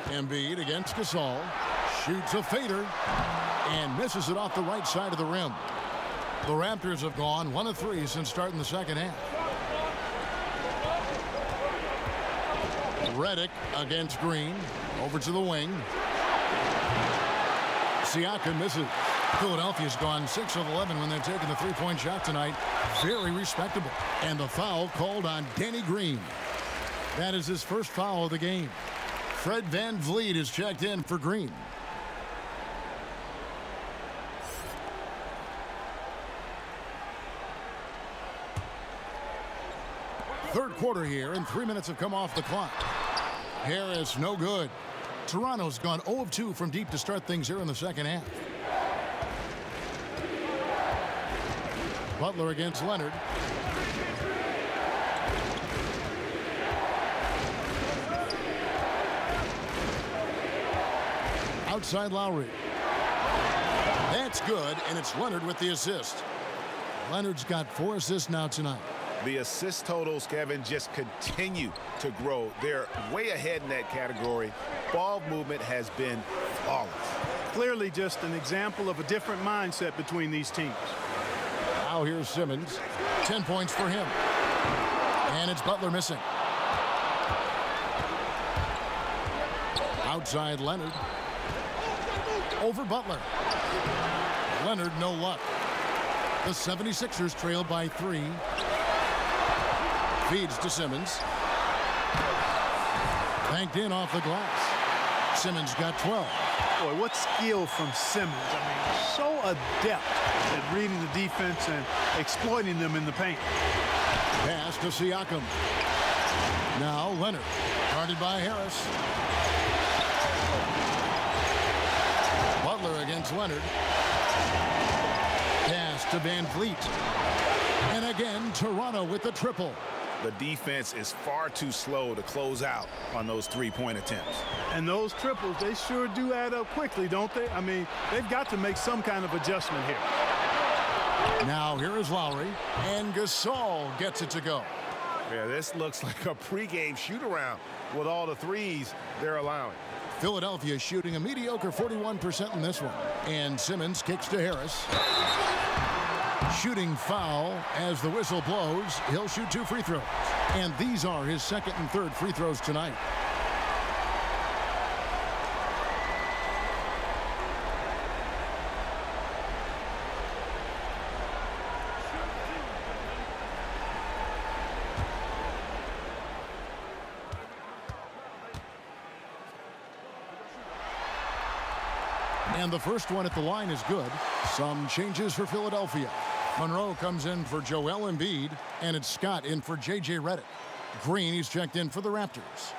Embiid against Gasol. Shoots a fader and misses it off the right side of the rim. The Raptors have gone 1 of 3 since starting the second half. Redick against Green. Over to the wing. Siakam misses. Philadelphia's gone 6 of 11 when they're taking the three-point shot tonight. Very respectable. And the foul called on Danny Green. That is his first foul of the game. Fred VanVleet is checked in for Green. Third quarter here, and 3 minutes have come off the clock. Harris, no good. Toronto's gone 0 of 2 from deep to start things here in the second half. Butler against Leonard. Outside Lowry. That's good, and it's Leonard with the assist. Leonard's got 4 assists now tonight. The assist totals, Kevin, just continue to grow. They're way ahead in that category. Ball movement has been flawless. Clearly just an example of a different mindset between these teams. Now here's Simmons. 10 points for him. And it's Butler missing. Outside Leonard. Over Butler. Leonard, no luck. The 76ers trail by 3. Feeds to Simmons. Banked in off the glass. Simmons got 12. Boy, what skill from Simmons. I mean, so adept at reading the defense and exploiting them in the paint. Pass to Siakam. Now Leonard. Guarded by Harris. Butler against Leonard. Pass to VanVleet. And again, Toronto with the triple. The defense is far too slow to close out on those three-point attempts. And those triples, they sure do add up quickly, don't they? I mean, they've got to make some kind of adjustment here. Now here is Lowry, and Gasol gets it to go. Yeah, this looks like a pregame shoot-around with all the threes they're allowing. Philadelphia shooting a mediocre 41% in this one. And Simmons kicks to Harris. Shooting foul as the whistle blows. He'll shoot 2 free throws. And these are his second and third free throws tonight. And the first one at the line is good. Some changes for Philadelphia. Monroe comes in for Joel Embiid, and it's Scott in for J.J. Redick. Green, he's checked in for the Raptors.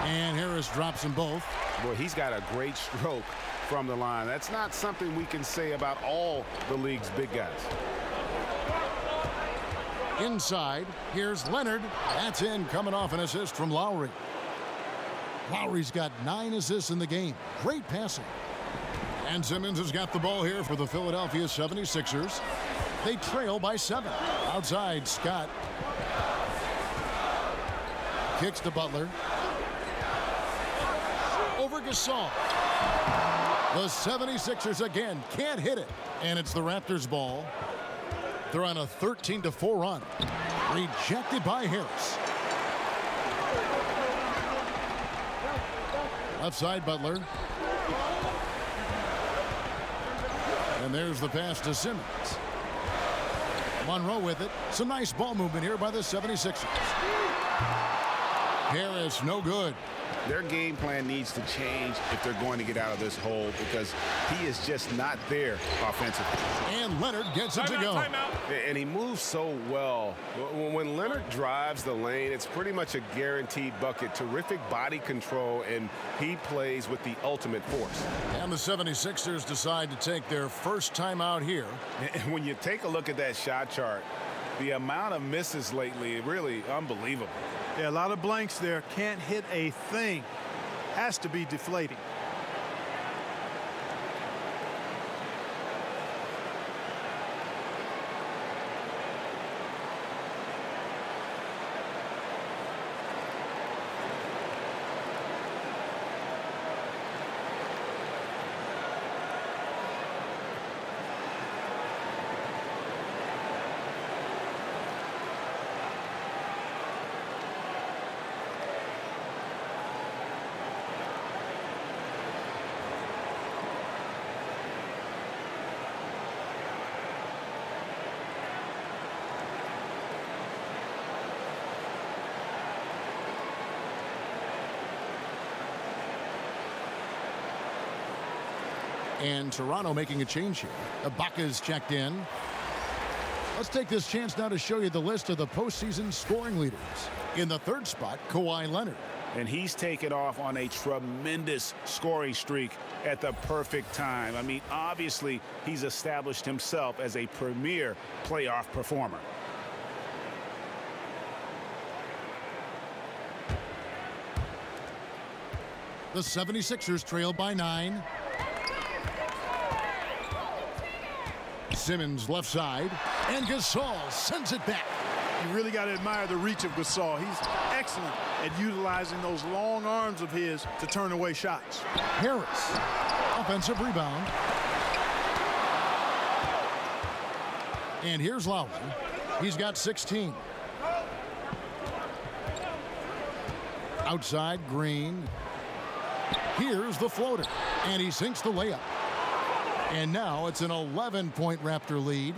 And Harris drops them both. Boy, he's got a great stroke from the line. That's not something we can say about all the league's big guys. Inside, here's Leonard. That's in, coming off an assist from Lowry. Lowry's got 9 assists in the game. Great passing. And Simmons has got the ball here for the Philadelphia 76ers. They trail by 7. Outside, Scott. Kicks to Butler. Over Gasol. The 76ers again can't hit it. And it's the Raptors' ball. They're on a 13-4 run. Rejected by Harris. Left side, Butler. And there's the pass to Simmons. Monroe with it. Some nice ball movement here by the 76ers. Harris, no good. Their game plan needs to change if they're going to get out of this hole because he is just not there offensively. And Leonard gets it to go. Timeout. And he moves so well. When Leonard drives the lane, it's pretty much a guaranteed bucket. Terrific body control, and he plays with the ultimate force. And the 76ers decide to take their first timeout here. And when you take a look at that shot chart, the amount of misses lately, really unbelievable. Yeah, a lot of blanks there. Can't hit a thing. Has to be deflating. And Toronto making a change here. Ibaka's checked in. Let's take this chance now to show you the list of the postseason scoring leaders. In the third spot, Kawhi Leonard. And he's taken off on a tremendous scoring streak at the perfect time. I mean, obviously, he's established himself as a premier playoff performer. The 76ers trail by 9. Simmons left side, and Gasol sends it back. You really got to admire the reach of Gasol. He's excellent at utilizing those long arms of his to turn away shots. Harris, offensive rebound. And here's Lowry. He's got 16. Outside, Green. Here's the floater, and he sinks the layup. And now it's an 11-point Raptor lead.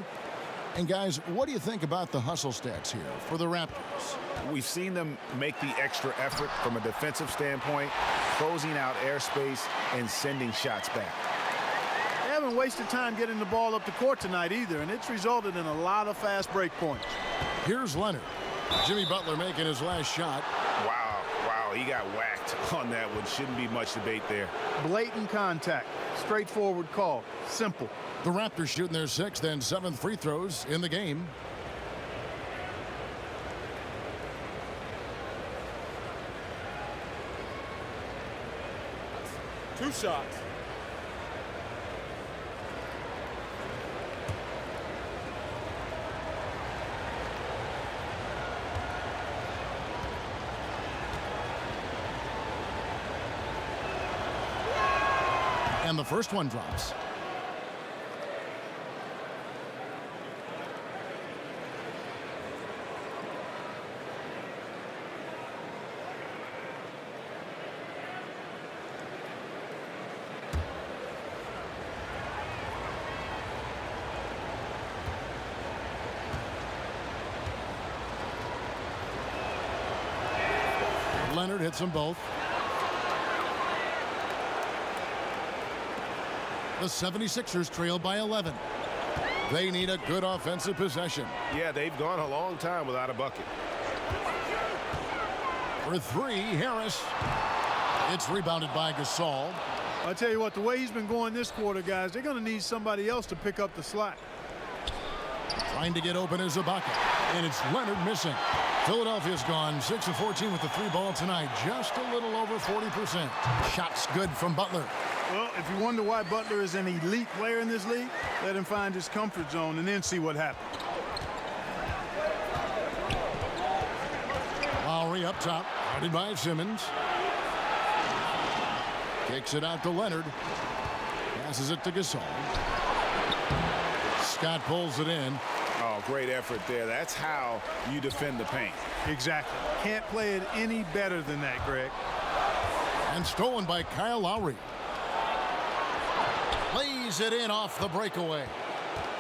And guys, what do you think about the hustle stats here for the Raptors? We've seen them make the extra effort from a defensive standpoint, closing out airspace and sending shots back. They haven't wasted time getting the ball up the court tonight either, and it's resulted in a lot of fast break points. Here's Leonard. Jimmy Butler making his last shot. Wow, he got whacked on that one. Shouldn't be much debate there. Blatant contact. Straightforward call. Simple. The Raptors shooting their 6th and 7th free throws in the game. Two shots. And the first one drops. Leonard hits them both. The 76ers trail by 11. They need a good offensive possession. Yeah, they've gone a long time without a bucket. For 3, Harris. It's rebounded by Gasol. I'll tell you what, the way he's been going this quarter, guys, they're going to need somebody else to pick up the slack. Trying to get open is Ibaka. And it's Leonard missing. Philadelphia's gone 6 of 14 with the 3 ball tonight. Just a little over 40%. Shots good from Butler. Well, if you wonder why Butler is an elite player in this league, let him find his comfort zone and then see what happens. Lowry up top, guarded by Simmons. Kicks it out to Leonard. Passes it to Gasol. Scott pulls it in. Oh, great effort there. That's how you defend the paint. Exactly. Can't play it any better than that, Greg. And stolen by Kyle Lowry. Lays it in off the breakaway.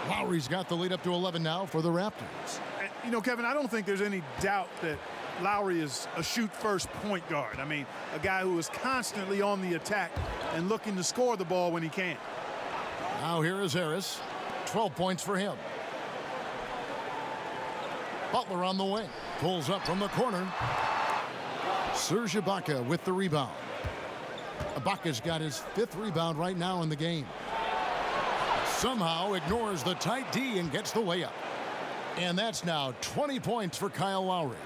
Lowry's got the lead up to 11 now for the Raptors. You know, Kevin, I don't think there's any doubt that Lowry is a shoot-first point guard. I mean, a guy who is constantly on the attack and looking to score the ball when he can. Now here is Harris. 12 points for him. Butler on the wing. Pulls up from the corner. Serge Ibaka with the rebound. Ibaka's got his 5th rebound right now in the game. Somehow ignores the tight D and gets the layup. And that's now 20 points for Kyle Lowry.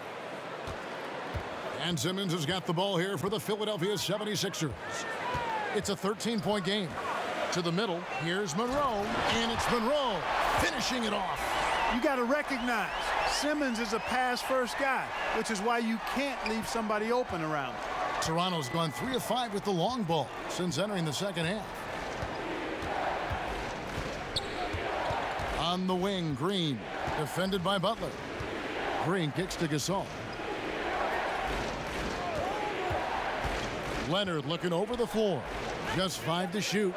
And Simmons has got the ball here for the Philadelphia 76ers. It's a 13-point game. To the middle, here's Monroe, and it's Monroe finishing it off. You got to recognize Simmons is a pass-first guy, which is why you can't leave somebody open around him. Toronto's gone 3 of 5 with the long ball since entering the second half. On the wing, Green, defended by Butler. Green kicks to Gasol. Leonard looking over the floor. Just 5 to shoot.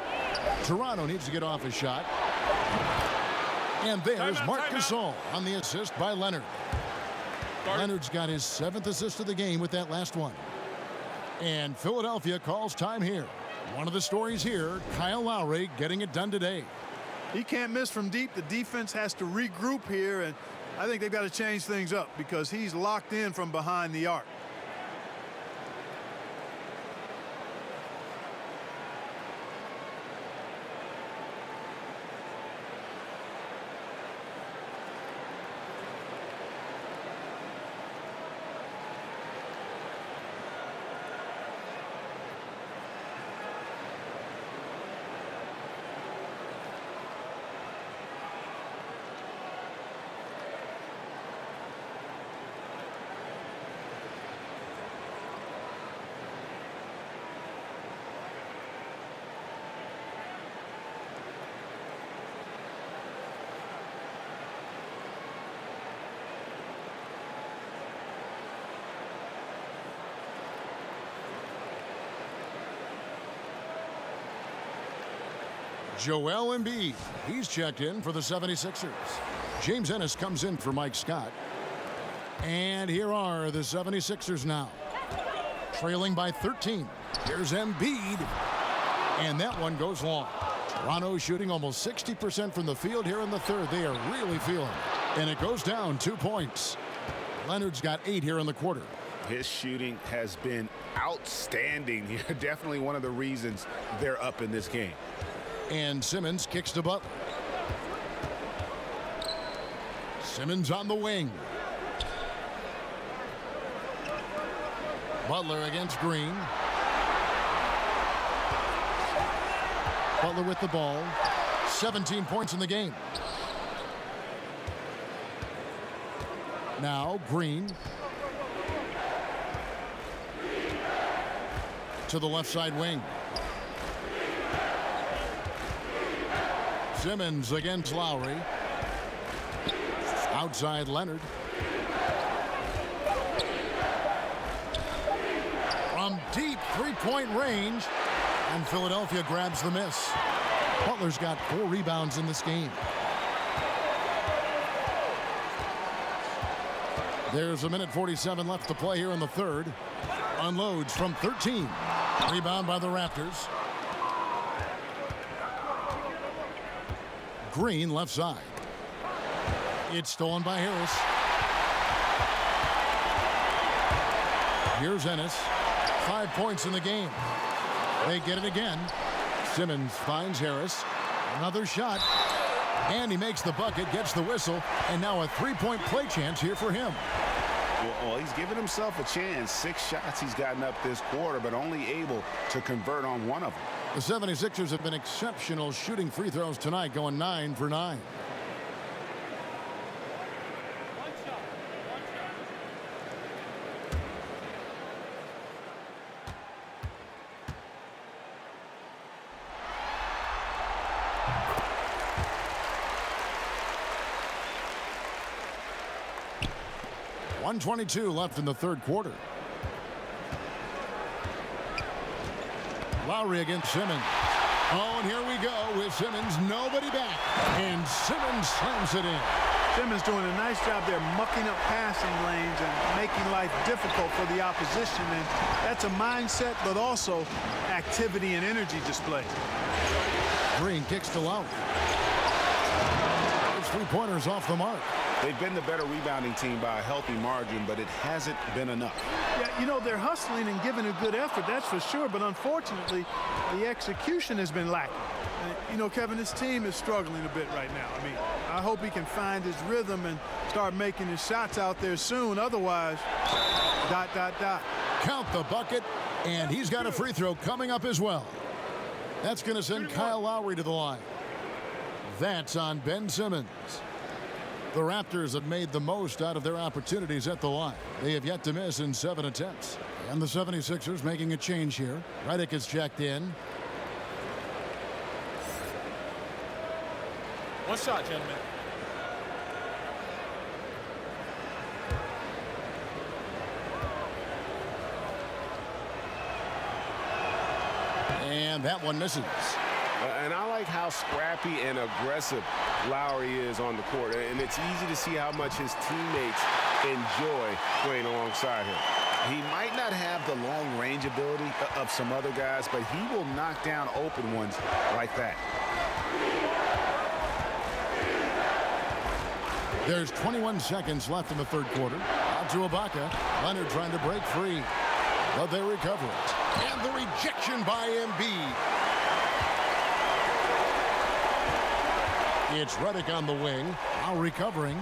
Toronto needs to get off a shot. And there's Marc Gasol on the assist by Leonard. Leonard's got his 7th assist of the game with that last one. And Philadelphia calls time here. One of the stories here, Kyle Lowry getting it done today. He can't miss from deep. The defense has to regroup here, and I think they've got to change things up because he's locked in from behind the arc. Joel Embiid, he's checked in for the 76ers. James Ennis comes in for Mike Scott. And here are the 76ers now. Trailing by 13. Here's Embiid. And that one goes long. Toronto shooting almost 60% from the field here in the third. They are really feeling it. And it goes down 2 points. Leonard's got 8 here in the quarter. His shooting has been outstanding. Definitely one of the reasons they're up in this game. And Simmons kicks to Butler. Simmons on the wing. Butler against Green. Butler with the ball. 17 points in the game. Now Green. To the left side wing. Simmons against Lowry. Outside Leonard. From deep three-point range. And Philadelphia grabs the miss. Butler's got 4 rebounds in this game. There's a minute 47 left to play here in the third. Unloads from 13. Rebound by the Raptors. Green left side. It's stolen by Harris. Here's Ennis. 5 points in the game. They get it again. Simmons finds Harris. Another shot. And he makes the bucket, gets the whistle, and now a 3-point play chance here for him. Well, he's given himself a chance. 6 shots he's gotten up this quarter, but only able to convert on one of them. The 76ers have been exceptional shooting free throws tonight, going 9 for 9. 1:22 left in the third quarter. Lowry against Simmons. Oh, and here we go with Simmons. Nobody back. And Simmons slams it in. Simmons doing a nice job there mucking up passing lanes and making life difficult for the opposition. And that's a mindset, but also activity and energy display. Green kicks to Lowry. Those three-pointers off the mark. They've been the better rebounding team by a healthy margin, but it hasn't been enough. Yeah, you know, they're hustling and giving a good effort, that's for sure, but unfortunately, the execution has been lacking. You know, Kevin, this team is struggling a bit right now. I mean, I hope he can find his rhythm and start making his shots out there soon. Otherwise, ... Count the bucket, and he's got a free throw coming up as well. That's going to send Kyle Lowry to the line. That's on Ben Simmons. The Raptors have made the most out of their opportunities at the line. They have yet to miss in 7 attempts. And the 76ers making a change here. Redick is checked in. One shot, gentlemen. And that one misses. And I like how scrappy and aggressive Lowry is on the court. And it's easy to see how much his teammates enjoy playing alongside him. He might not have the long-range ability of some other guys, but he will knock down open ones like that. There's 21 seconds left in the third quarter. Out to Ibaka. Leonard trying to break free, but they recover it. And the rejection by Embiid. It's Redick on the wing. Now recovering.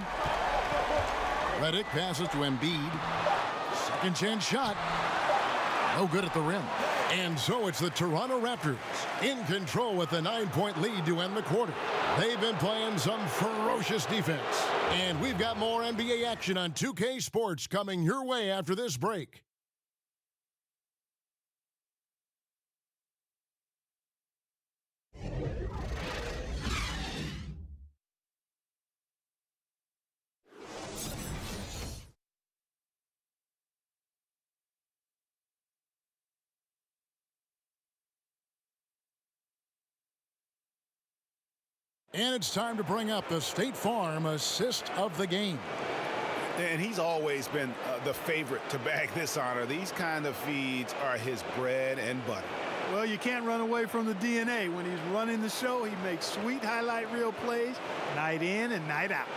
Redick passes to Embiid. Second chance shot. No good at the rim. And so it's the Toronto Raptors in control with a 9-point lead to end the quarter. They've been playing some ferocious defense. And we've got more NBA action on 2K Sports coming your way after this break. And it's time to bring up the State Farm assist of the game. And he's always been the favorite to bag this honor. These kind of feeds are his bread and butter. Well, you can't run away from the DNA. When he's running the show, he makes sweet highlight reel plays night in and night out.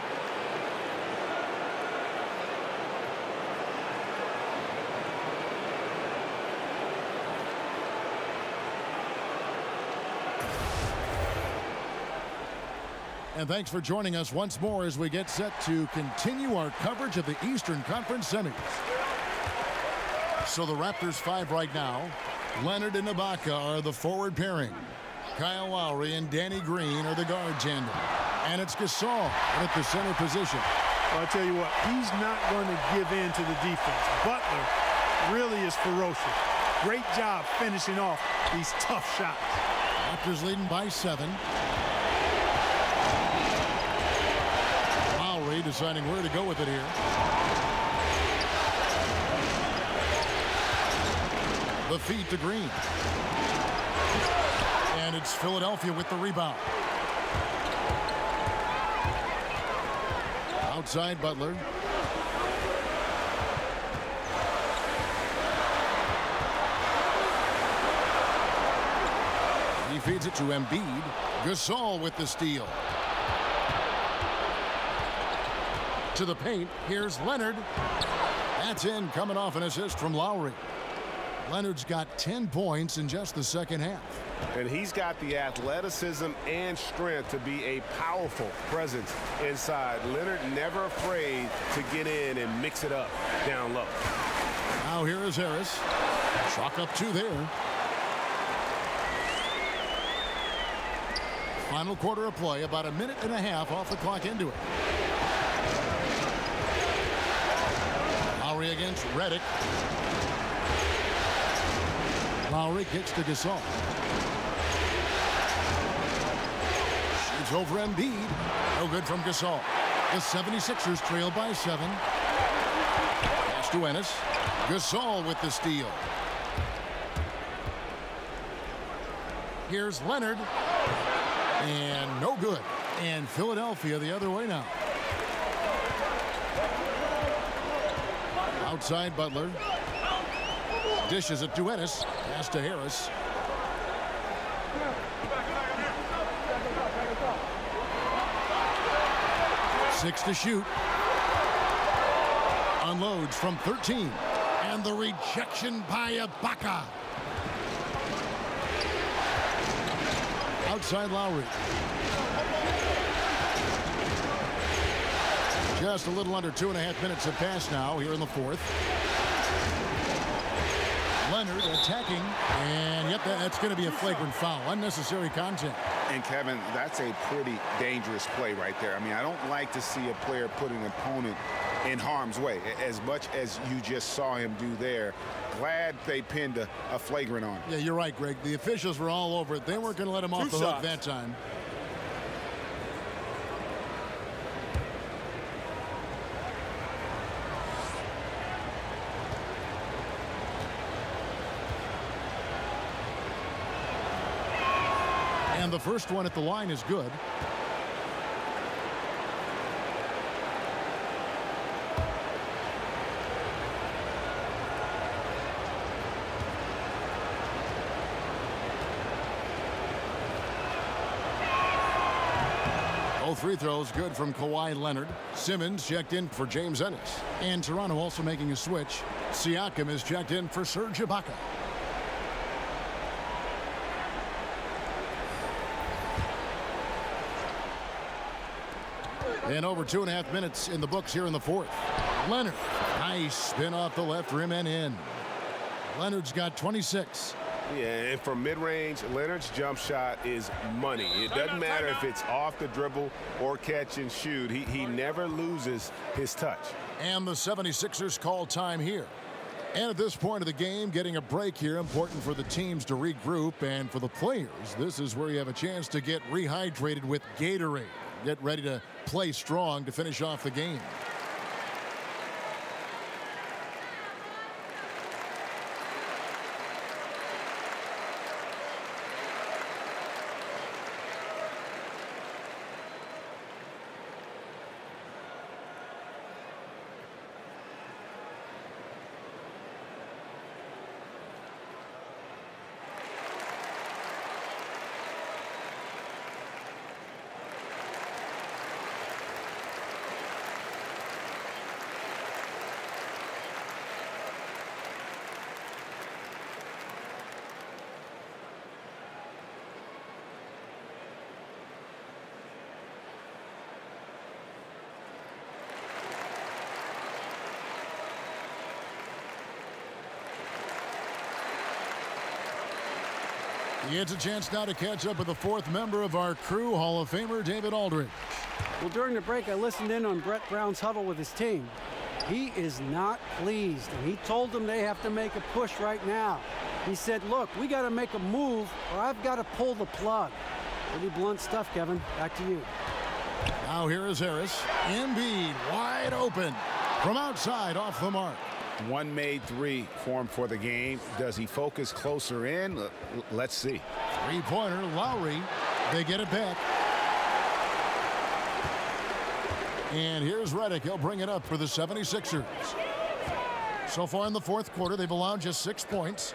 And thanks for joining us once more as we get set to continue our coverage of the Eastern Conference semis. So the Raptors 5 right now. Leonard and Ibaka are the forward pairing. Kyle Lowry and Danny Green are the guard tandem. And it's Gasol at the center position. Well, I tell you what, he's not going to give in to the defense. Butler really is ferocious. Great job finishing off these tough shots. Raptors leading by 7. Lowry deciding where to go with it here. The feed to Green. And it's Philadelphia with the rebound. Outside Butler. He feeds it to Embiid. Gasol with the steal. To the paint. Here's Leonard. That's in, coming off an assist from Lowry. Leonard's got 10 points in just the second half. And he's got the athleticism and strength to be a powerful presence inside. Leonard never afraid to get in and mix it up down low. Now here is Harris. Chalk up 2 there. Final quarter of play, about a minute and a half off the clock into it. Lowry against Redick. Lowry kicks to Gasol. Shoots over Embiid. No good from Gasol. The 76ers trail by 7. Pass to Ennis. Gasol with the steal. Here's Leonard. And no good. And Philadelphia the other way now. Outside Butler. Dishes it to Ennis. Pass to Harris. Six to shoot. Unloads from 13. And the rejection by Ibaka. Outside Lowry. Just a little under 2.5 minutes have passed now here in the fourth. Leonard attacking, and yep, that's going to be a flagrant foul. Unnecessary contact. And Kevin, that's a pretty dangerous play right there. I mean, I don't like to see a player put an opponent in harm's way, as much as you just saw him do there. Glad they pinned a flagrant on him. Yeah, you're right, Greg. The officials were all over it. They weren't going to let him off the hook that time. And the first one at the line is good. Both free throws good from Kawhi Leonard. Simmons checked in for James Ennis. And Toronto also making a switch. Siakam is checked in for Serge Ibaka. And over 2.5 minutes in the books here in the fourth. Leonard, nice spin off the left rim and in. Leonard's got 26. Yeah, and from mid-range, Leonard's jump shot is money. It doesn't matter if it's off the dribble or catch and shoot. He never loses his touch. And the 76ers call time here. And at this point of the game, getting a break here, important for the teams to regroup. And for the players, this is where you have a chance to get rehydrated with Gatorade. Get ready to play strong to finish off the game. He gets a chance now to catch up with the fourth member of our crew, Hall of Famer David Aldridge. Well, during the break, I listened in on Brett Brown's huddle with his team. He is not pleased, and he told them they have to make a push right now. He said, look, we got to make a move, or I've got to pull the plug. Pretty blunt stuff, Kevin. Back to you. Now here is Harris. Embiid wide open from outside off the mark. One made three for him for the game. Does he focus closer in? Let's see. Three-pointer, Lowry. They get it back. And here's Redick. He'll bring it up for the 76ers. So far in the fourth quarter, they've allowed just 6 points.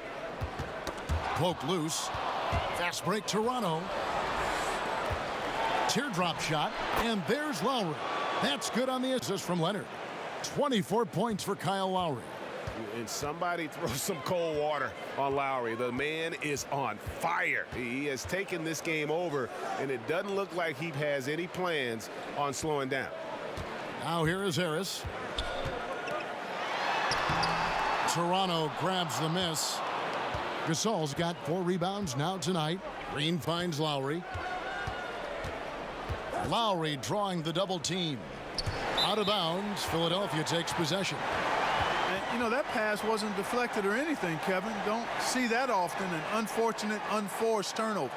Poke loose. Fast break, Toronto. Teardrop shot. And there's Lowry. That's good on the assist from Leonard. 24 points for Kyle Lowry. And somebody throw some cold water on Lowry. The man is on fire. He has taken this game over, and it doesn't look like he has any plans on slowing down. Now here is Harris. Toronto grabs the miss. Gasol's got 4 rebounds now tonight. Green finds Lowry. Lowry drawing the double team. Out of bounds, Philadelphia takes possession. And, you know, that pass wasn't deflected or anything, Kevin. Don't see that often, an unfortunate, unforced turnover.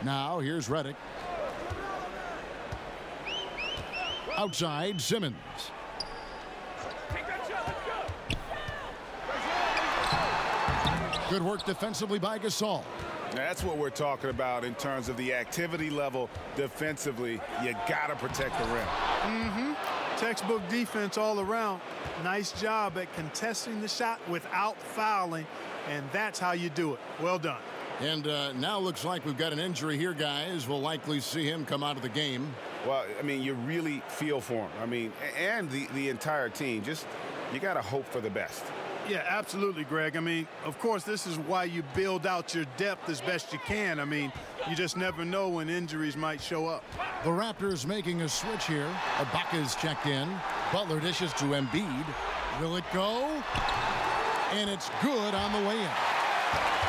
Now here's Redick. Outside, Simmons. Good work defensively by Gasol. That's what we're talking about in terms of the activity level defensively. You got to protect the rim. Textbook defense all around. Nice job at contesting the shot without fouling, and that's how you do it. Well done. And now looks like we've got an injury here, guys. We'll likely see him come out of the game. Well, I mean, you really feel for him. I mean, and the entire team. Just, you got to hope for the best. Yeah, absolutely, Greg. I mean, of course, this is why you build out your depth as best you can. I mean, you just never know when injuries might show up. The Raptors making a switch here. Ibaka's checked in. Butler dishes to Embiid. Will it go? And it's good on the way in.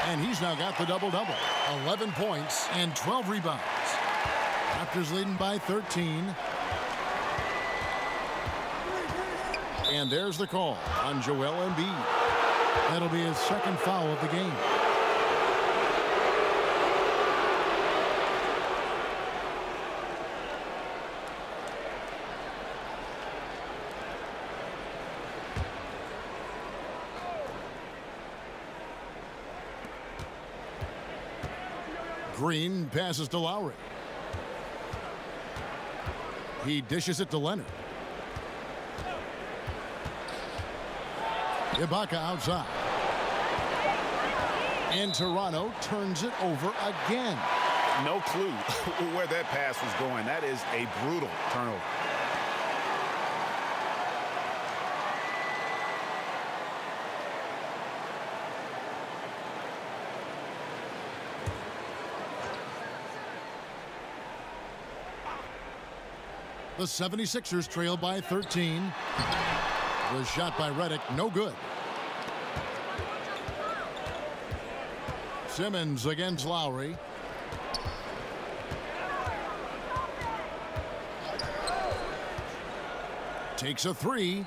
And he's now got the double-double. 11 points and 12 rebounds. Raptors leading by 13. And there's the call on Joel Embiid. That'll be his second foul of the game. Green passes to Lowry. He dishes it to Leonard. Ibaka outside. And Toronto turns it over again. No clue where that pass was going. That is a brutal turnover. The 76ers trail by 13. Was shot by Redick, no good. Simmons against Lowry. Takes a three.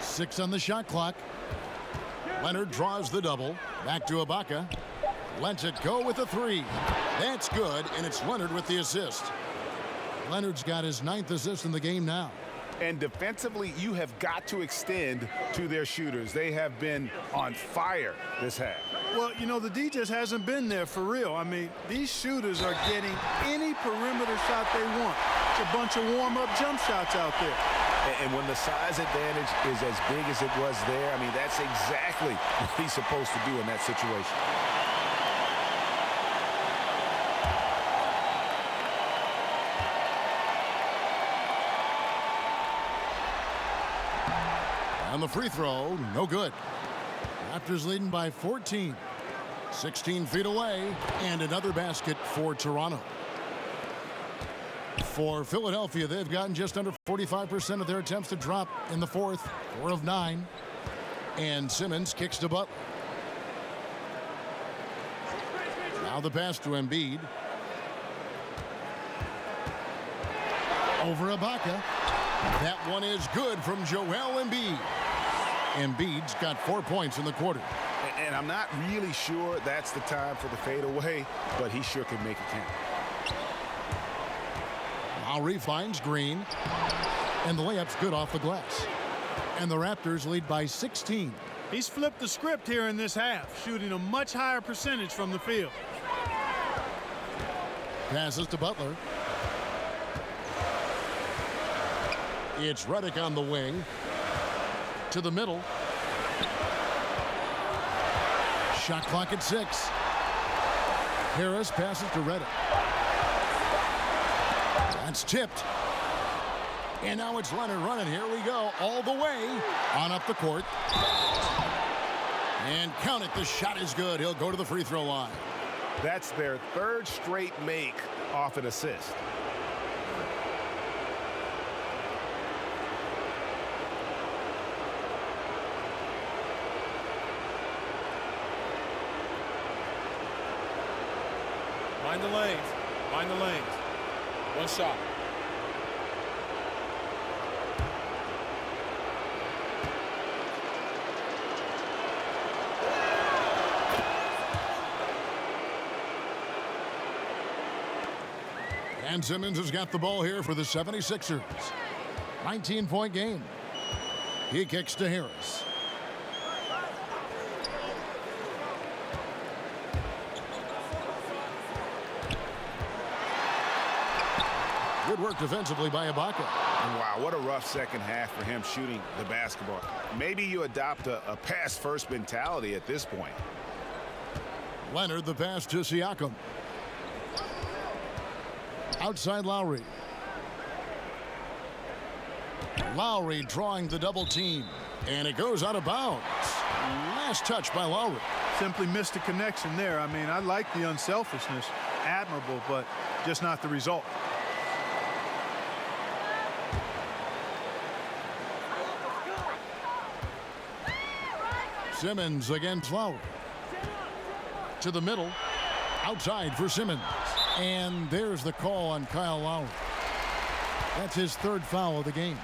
6 on the shot clock. Leonard draws the double. Back to Ibaka. Lets it go with a three. That's good, and it's Leonard with the assist. Leonard's got his 9th assist in the game now. And defensively, you have got to extend to their shooters. They have been on fire this half. Well, you know, the D just hasn't been there for real. I mean, these shooters are getting any perimeter shot they want. It's a bunch of warm-up jump shots out there. And when the size advantage is as big as it was there, I mean, that's exactly what he's supposed to do in that situation. On the free throw, no good. Raptors leading by 14. 16 feet away, and another basket for Toronto. For Philadelphia, they've gotten just under 45% of their attempts to drop in the fourth, 4 of 9. And Simmons kicks to Butler. Now the pass to Embiid. Over Ibaka. That one is good from Joel Embiid. Embiid's got 4 points in the quarter. And I'm not really sure that's the time for the fadeaway, but he sure can make it count. Lowry finds Green, and the layup's good off the glass. And the Raptors lead by 16. He's flipped the script here in this half, shooting a much higher percentage from the field. Passes to Butler. It's Redick on the wing. To the middle. Shot clock at 6. Harris passes to Redick. That's tipped. And now it's Leonard running. Here we go. All the way on up the court. And count it. The shot is good. He'll go to the free throw line. That's their 3rd straight make off an assist. Mind the lanes. Mind the lanes. One shot. And Simmons has got the ball here for the 76ers. 19-point game. He kicks to Harris. Good work defensively by Ibaka. Wow, what a rough second half for him shooting the basketball. Maybe you adopt a pass-first mentality at this point. Leonard, the pass to Siakam. Outside Lowry. Lowry drawing the double team. And it goes out of bounds. Last touch by Lowry. Simply missed a connection there. I mean, I like the unselfishness. Admirable, but just not the result. Simmons against Lowry. To the middle. Outside for Simmons. And there's the call on Kyle Lowry. That's his third foul of the game.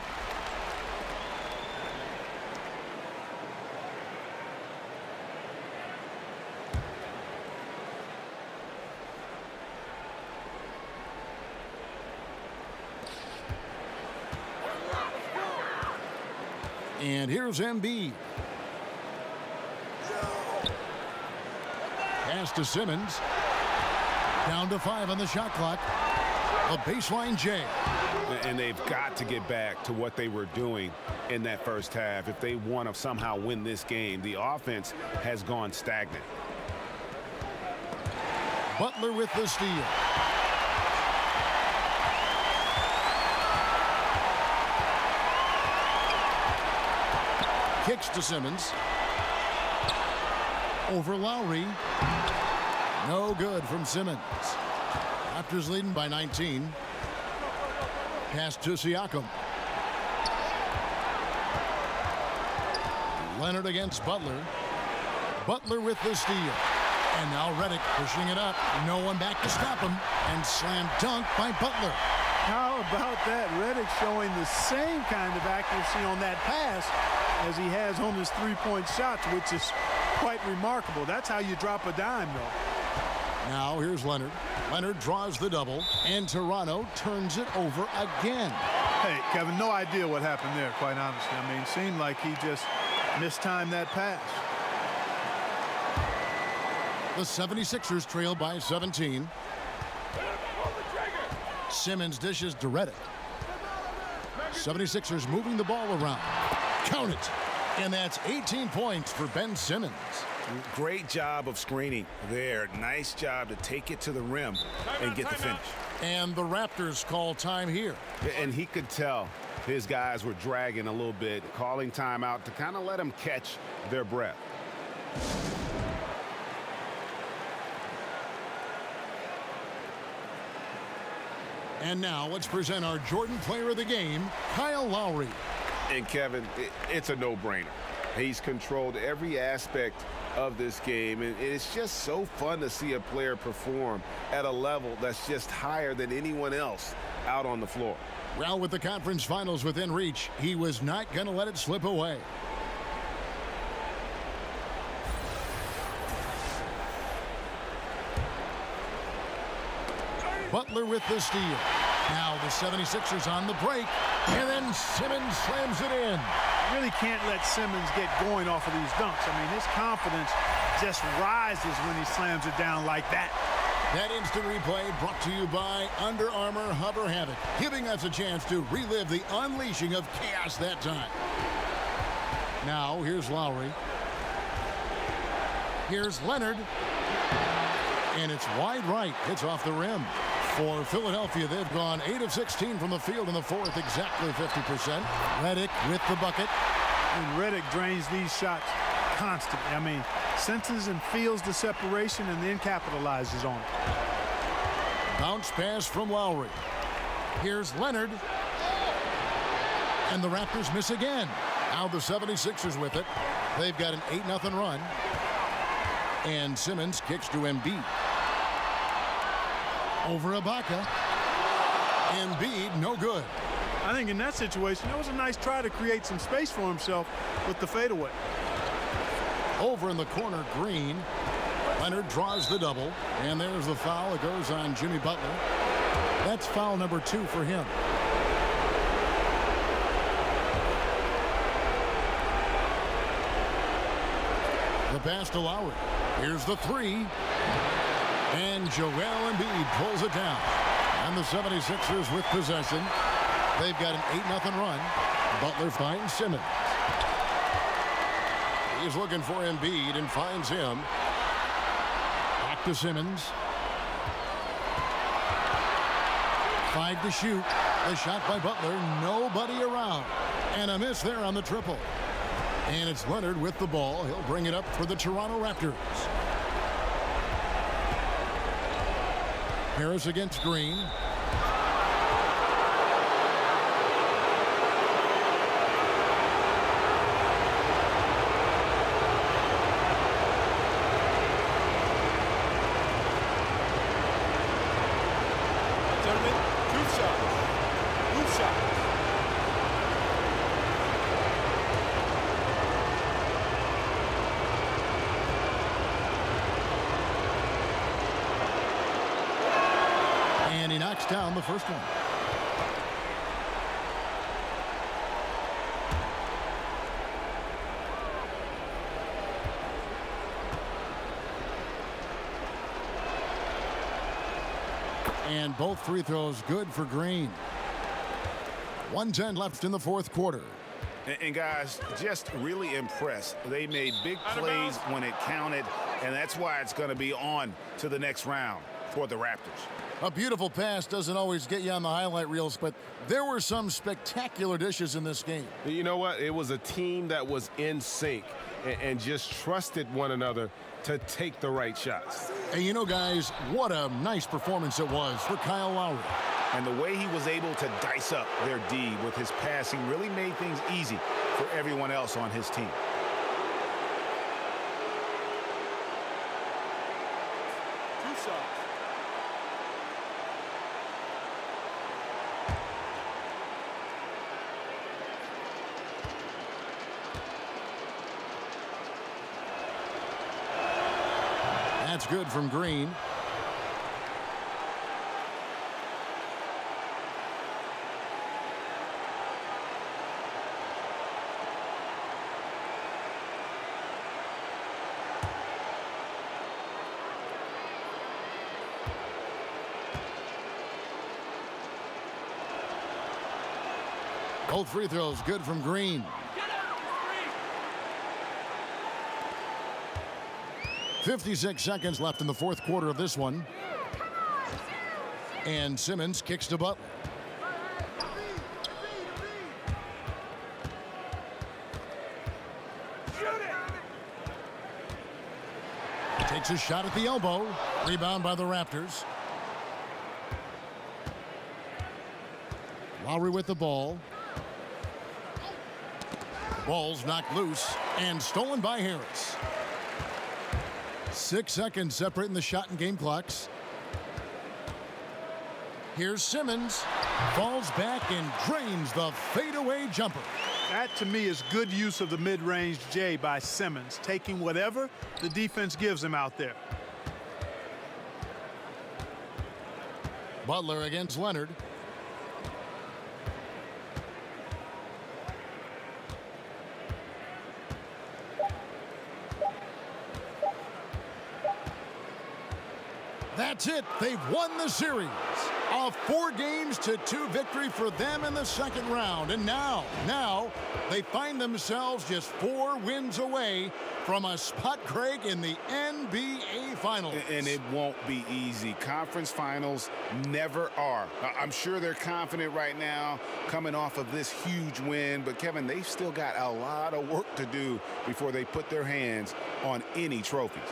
And here's Embiid. Pass to Simmons. Down to 5 on the shot clock. A baseline J. And they've got to get back to what they were doing in that first half. If they want to somehow win this game, the offense has gone stagnant. Butler with the steal. Kicks to Simmons. Over Lowry. No good from Simmons. Raptors leading by 19. Pass to Siakam. Leonard against Butler. Butler with the steal. And now Redick pushing it up. No one back to stop him. And slam dunk by Butler. How about that? Redick showing the same kind of accuracy on that pass as he has on his three-point shots, which is quite remarkable. That's how you drop a dime, though. Now here's Leonard. Leonard draws the double, and Toronto turns it over again. Hey, Kevin, no idea what happened there, quite honestly. I mean, it seemed like he just mistimed that pass. The 76ers trail by 17. Simmons dishes to Redick. 76ers moving the ball around. Count it. And that's 18 points for Ben Simmons. Great job of screening there. Nice job to take it to the rim and get the finish. And the Raptors call time here. And he could tell his guys were dragging a little bit, calling timeout to kind of let them catch their breath. And now let's present our Jordan Player of the Game, Kyle Lowry. And Kevin, it's a no-brainer. He's controlled every aspect of this game, and it's just so fun to see a player perform at a level that's just higher than anyone else out on the floor. Well, with the conference finals within reach, he was not going to let it slip away. Butler with the steal. Now the 76ers on the break, and then Simmons slams it in. Really can't let Simmons get going off of these dunks. I mean, his confidence just rises when he slams it down like that. That instant replay brought to you by Under Armour Hover Havoc, giving us a chance to relive the unleashing of chaos that time. Now, here's Lowry. Here's Leonard. And it's wide right. It's off the rim. For Philadelphia, they've gone 8 of 16 from the field in the fourth, exactly 50%. Redick with the bucket. And Redick drains these shots constantly. I mean, senses and feels the separation and then capitalizes on it. Bounce pass from Lowry. Here's Leonard. And the Raptors miss again. Now the 76ers with it. They've got an 8-0 run. And Simmons kicks to Embiid. Over Ibaka. Embiid, no good. I think in that situation, that was a nice try to create some space for himself with the fadeaway. Over in the corner, Green. Leonard draws the double. And there's the foul. It goes on Jimmy Butler. That's foul number 2 for him. The pass to Lowry. Here's the 3. And Joel Embiid pulls it down. And the 76ers with possession. They've got an 8-0 run. Butler finds Simmons. He's looking for Embiid and finds him. Back to Simmons. 5 to shoot. The shot by Butler. Nobody around. And a miss there on the triple. And it's Leonard with the ball. He'll bring it up for the Toronto Raptors. Harris against Green. Gentlemen, 2 shots. 2 shots. And he knocks down the first one. And both free throws good for Green. 1:10 left in the fourth quarter. And guys, just really impressed. They made big plays when it counted, and that's why it's going to be on to the next round for the Raptors. A beautiful pass doesn't always get you on the highlight reels, but there were some spectacular dishes in this game. You know what? It was a team that was in sync and just trusted one another to take the right shots. And you know, guys, what a nice performance it was for Kyle Lowry. And the way he was able to dice up their D with his passing really made things easy for everyone else on his team. That's good from Green. Both free throws good from Green. 56 seconds left in the fourth quarter of this one. And Simmons kicks to Butler. Takes a shot at the elbow. Rebound by the Raptors. Lowry with the ball. Ball's knocked loose and stolen by Harris. 6 seconds separating the shot and game clocks. Here's Simmons. Falls back and drains the fadeaway jumper. That, to me, is good use of the mid-range J by Simmons, taking whatever the defense gives him out there. Butler against Leonard. That's it. They've won the series. A 4-2 victory for them in the second round. And now they find themselves just 4 wins away from a spot, Craig, in the NBA Finals. And it won't be easy. Conference finals never are. I'm sure they're confident right now coming off of this huge win. But, Kevin, they've still got a lot of work to do before they put their hands on any trophies.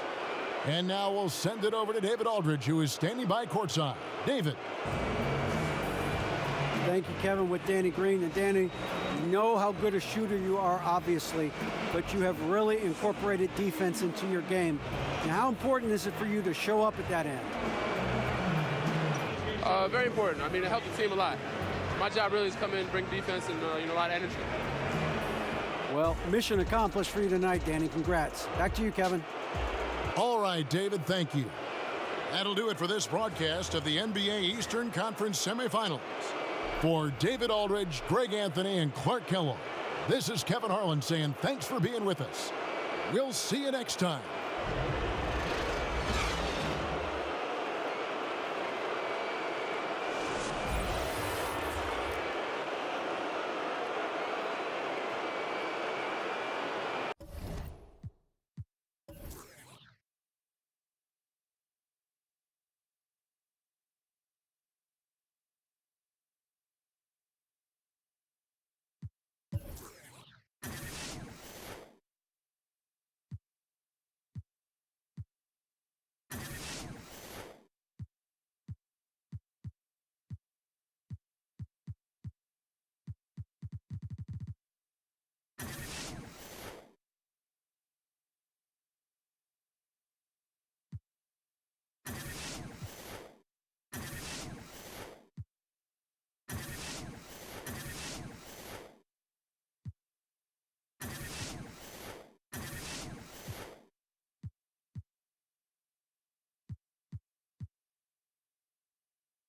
And now we'll send it over to David Aldridge, who is standing by courtside. David. Thank you, Kevin, with Danny Green. And Danny, you know how good a shooter you are, obviously, but you have really incorporated defense into your game. And how important is it for you to show up at that end? Very important. I mean, it helps the team a lot. My job really is come in, bring defense, and a lot of energy. Well, mission accomplished for you tonight, Danny. Congrats. Back to you, Kevin. All right, David, thank you. That'll do it for this broadcast of the NBA Eastern Conference semifinals. For David Aldridge, Greg Anthony, and Clark Kellogg, this is Kevin Harlan saying thanks for being with us. We'll see you next time.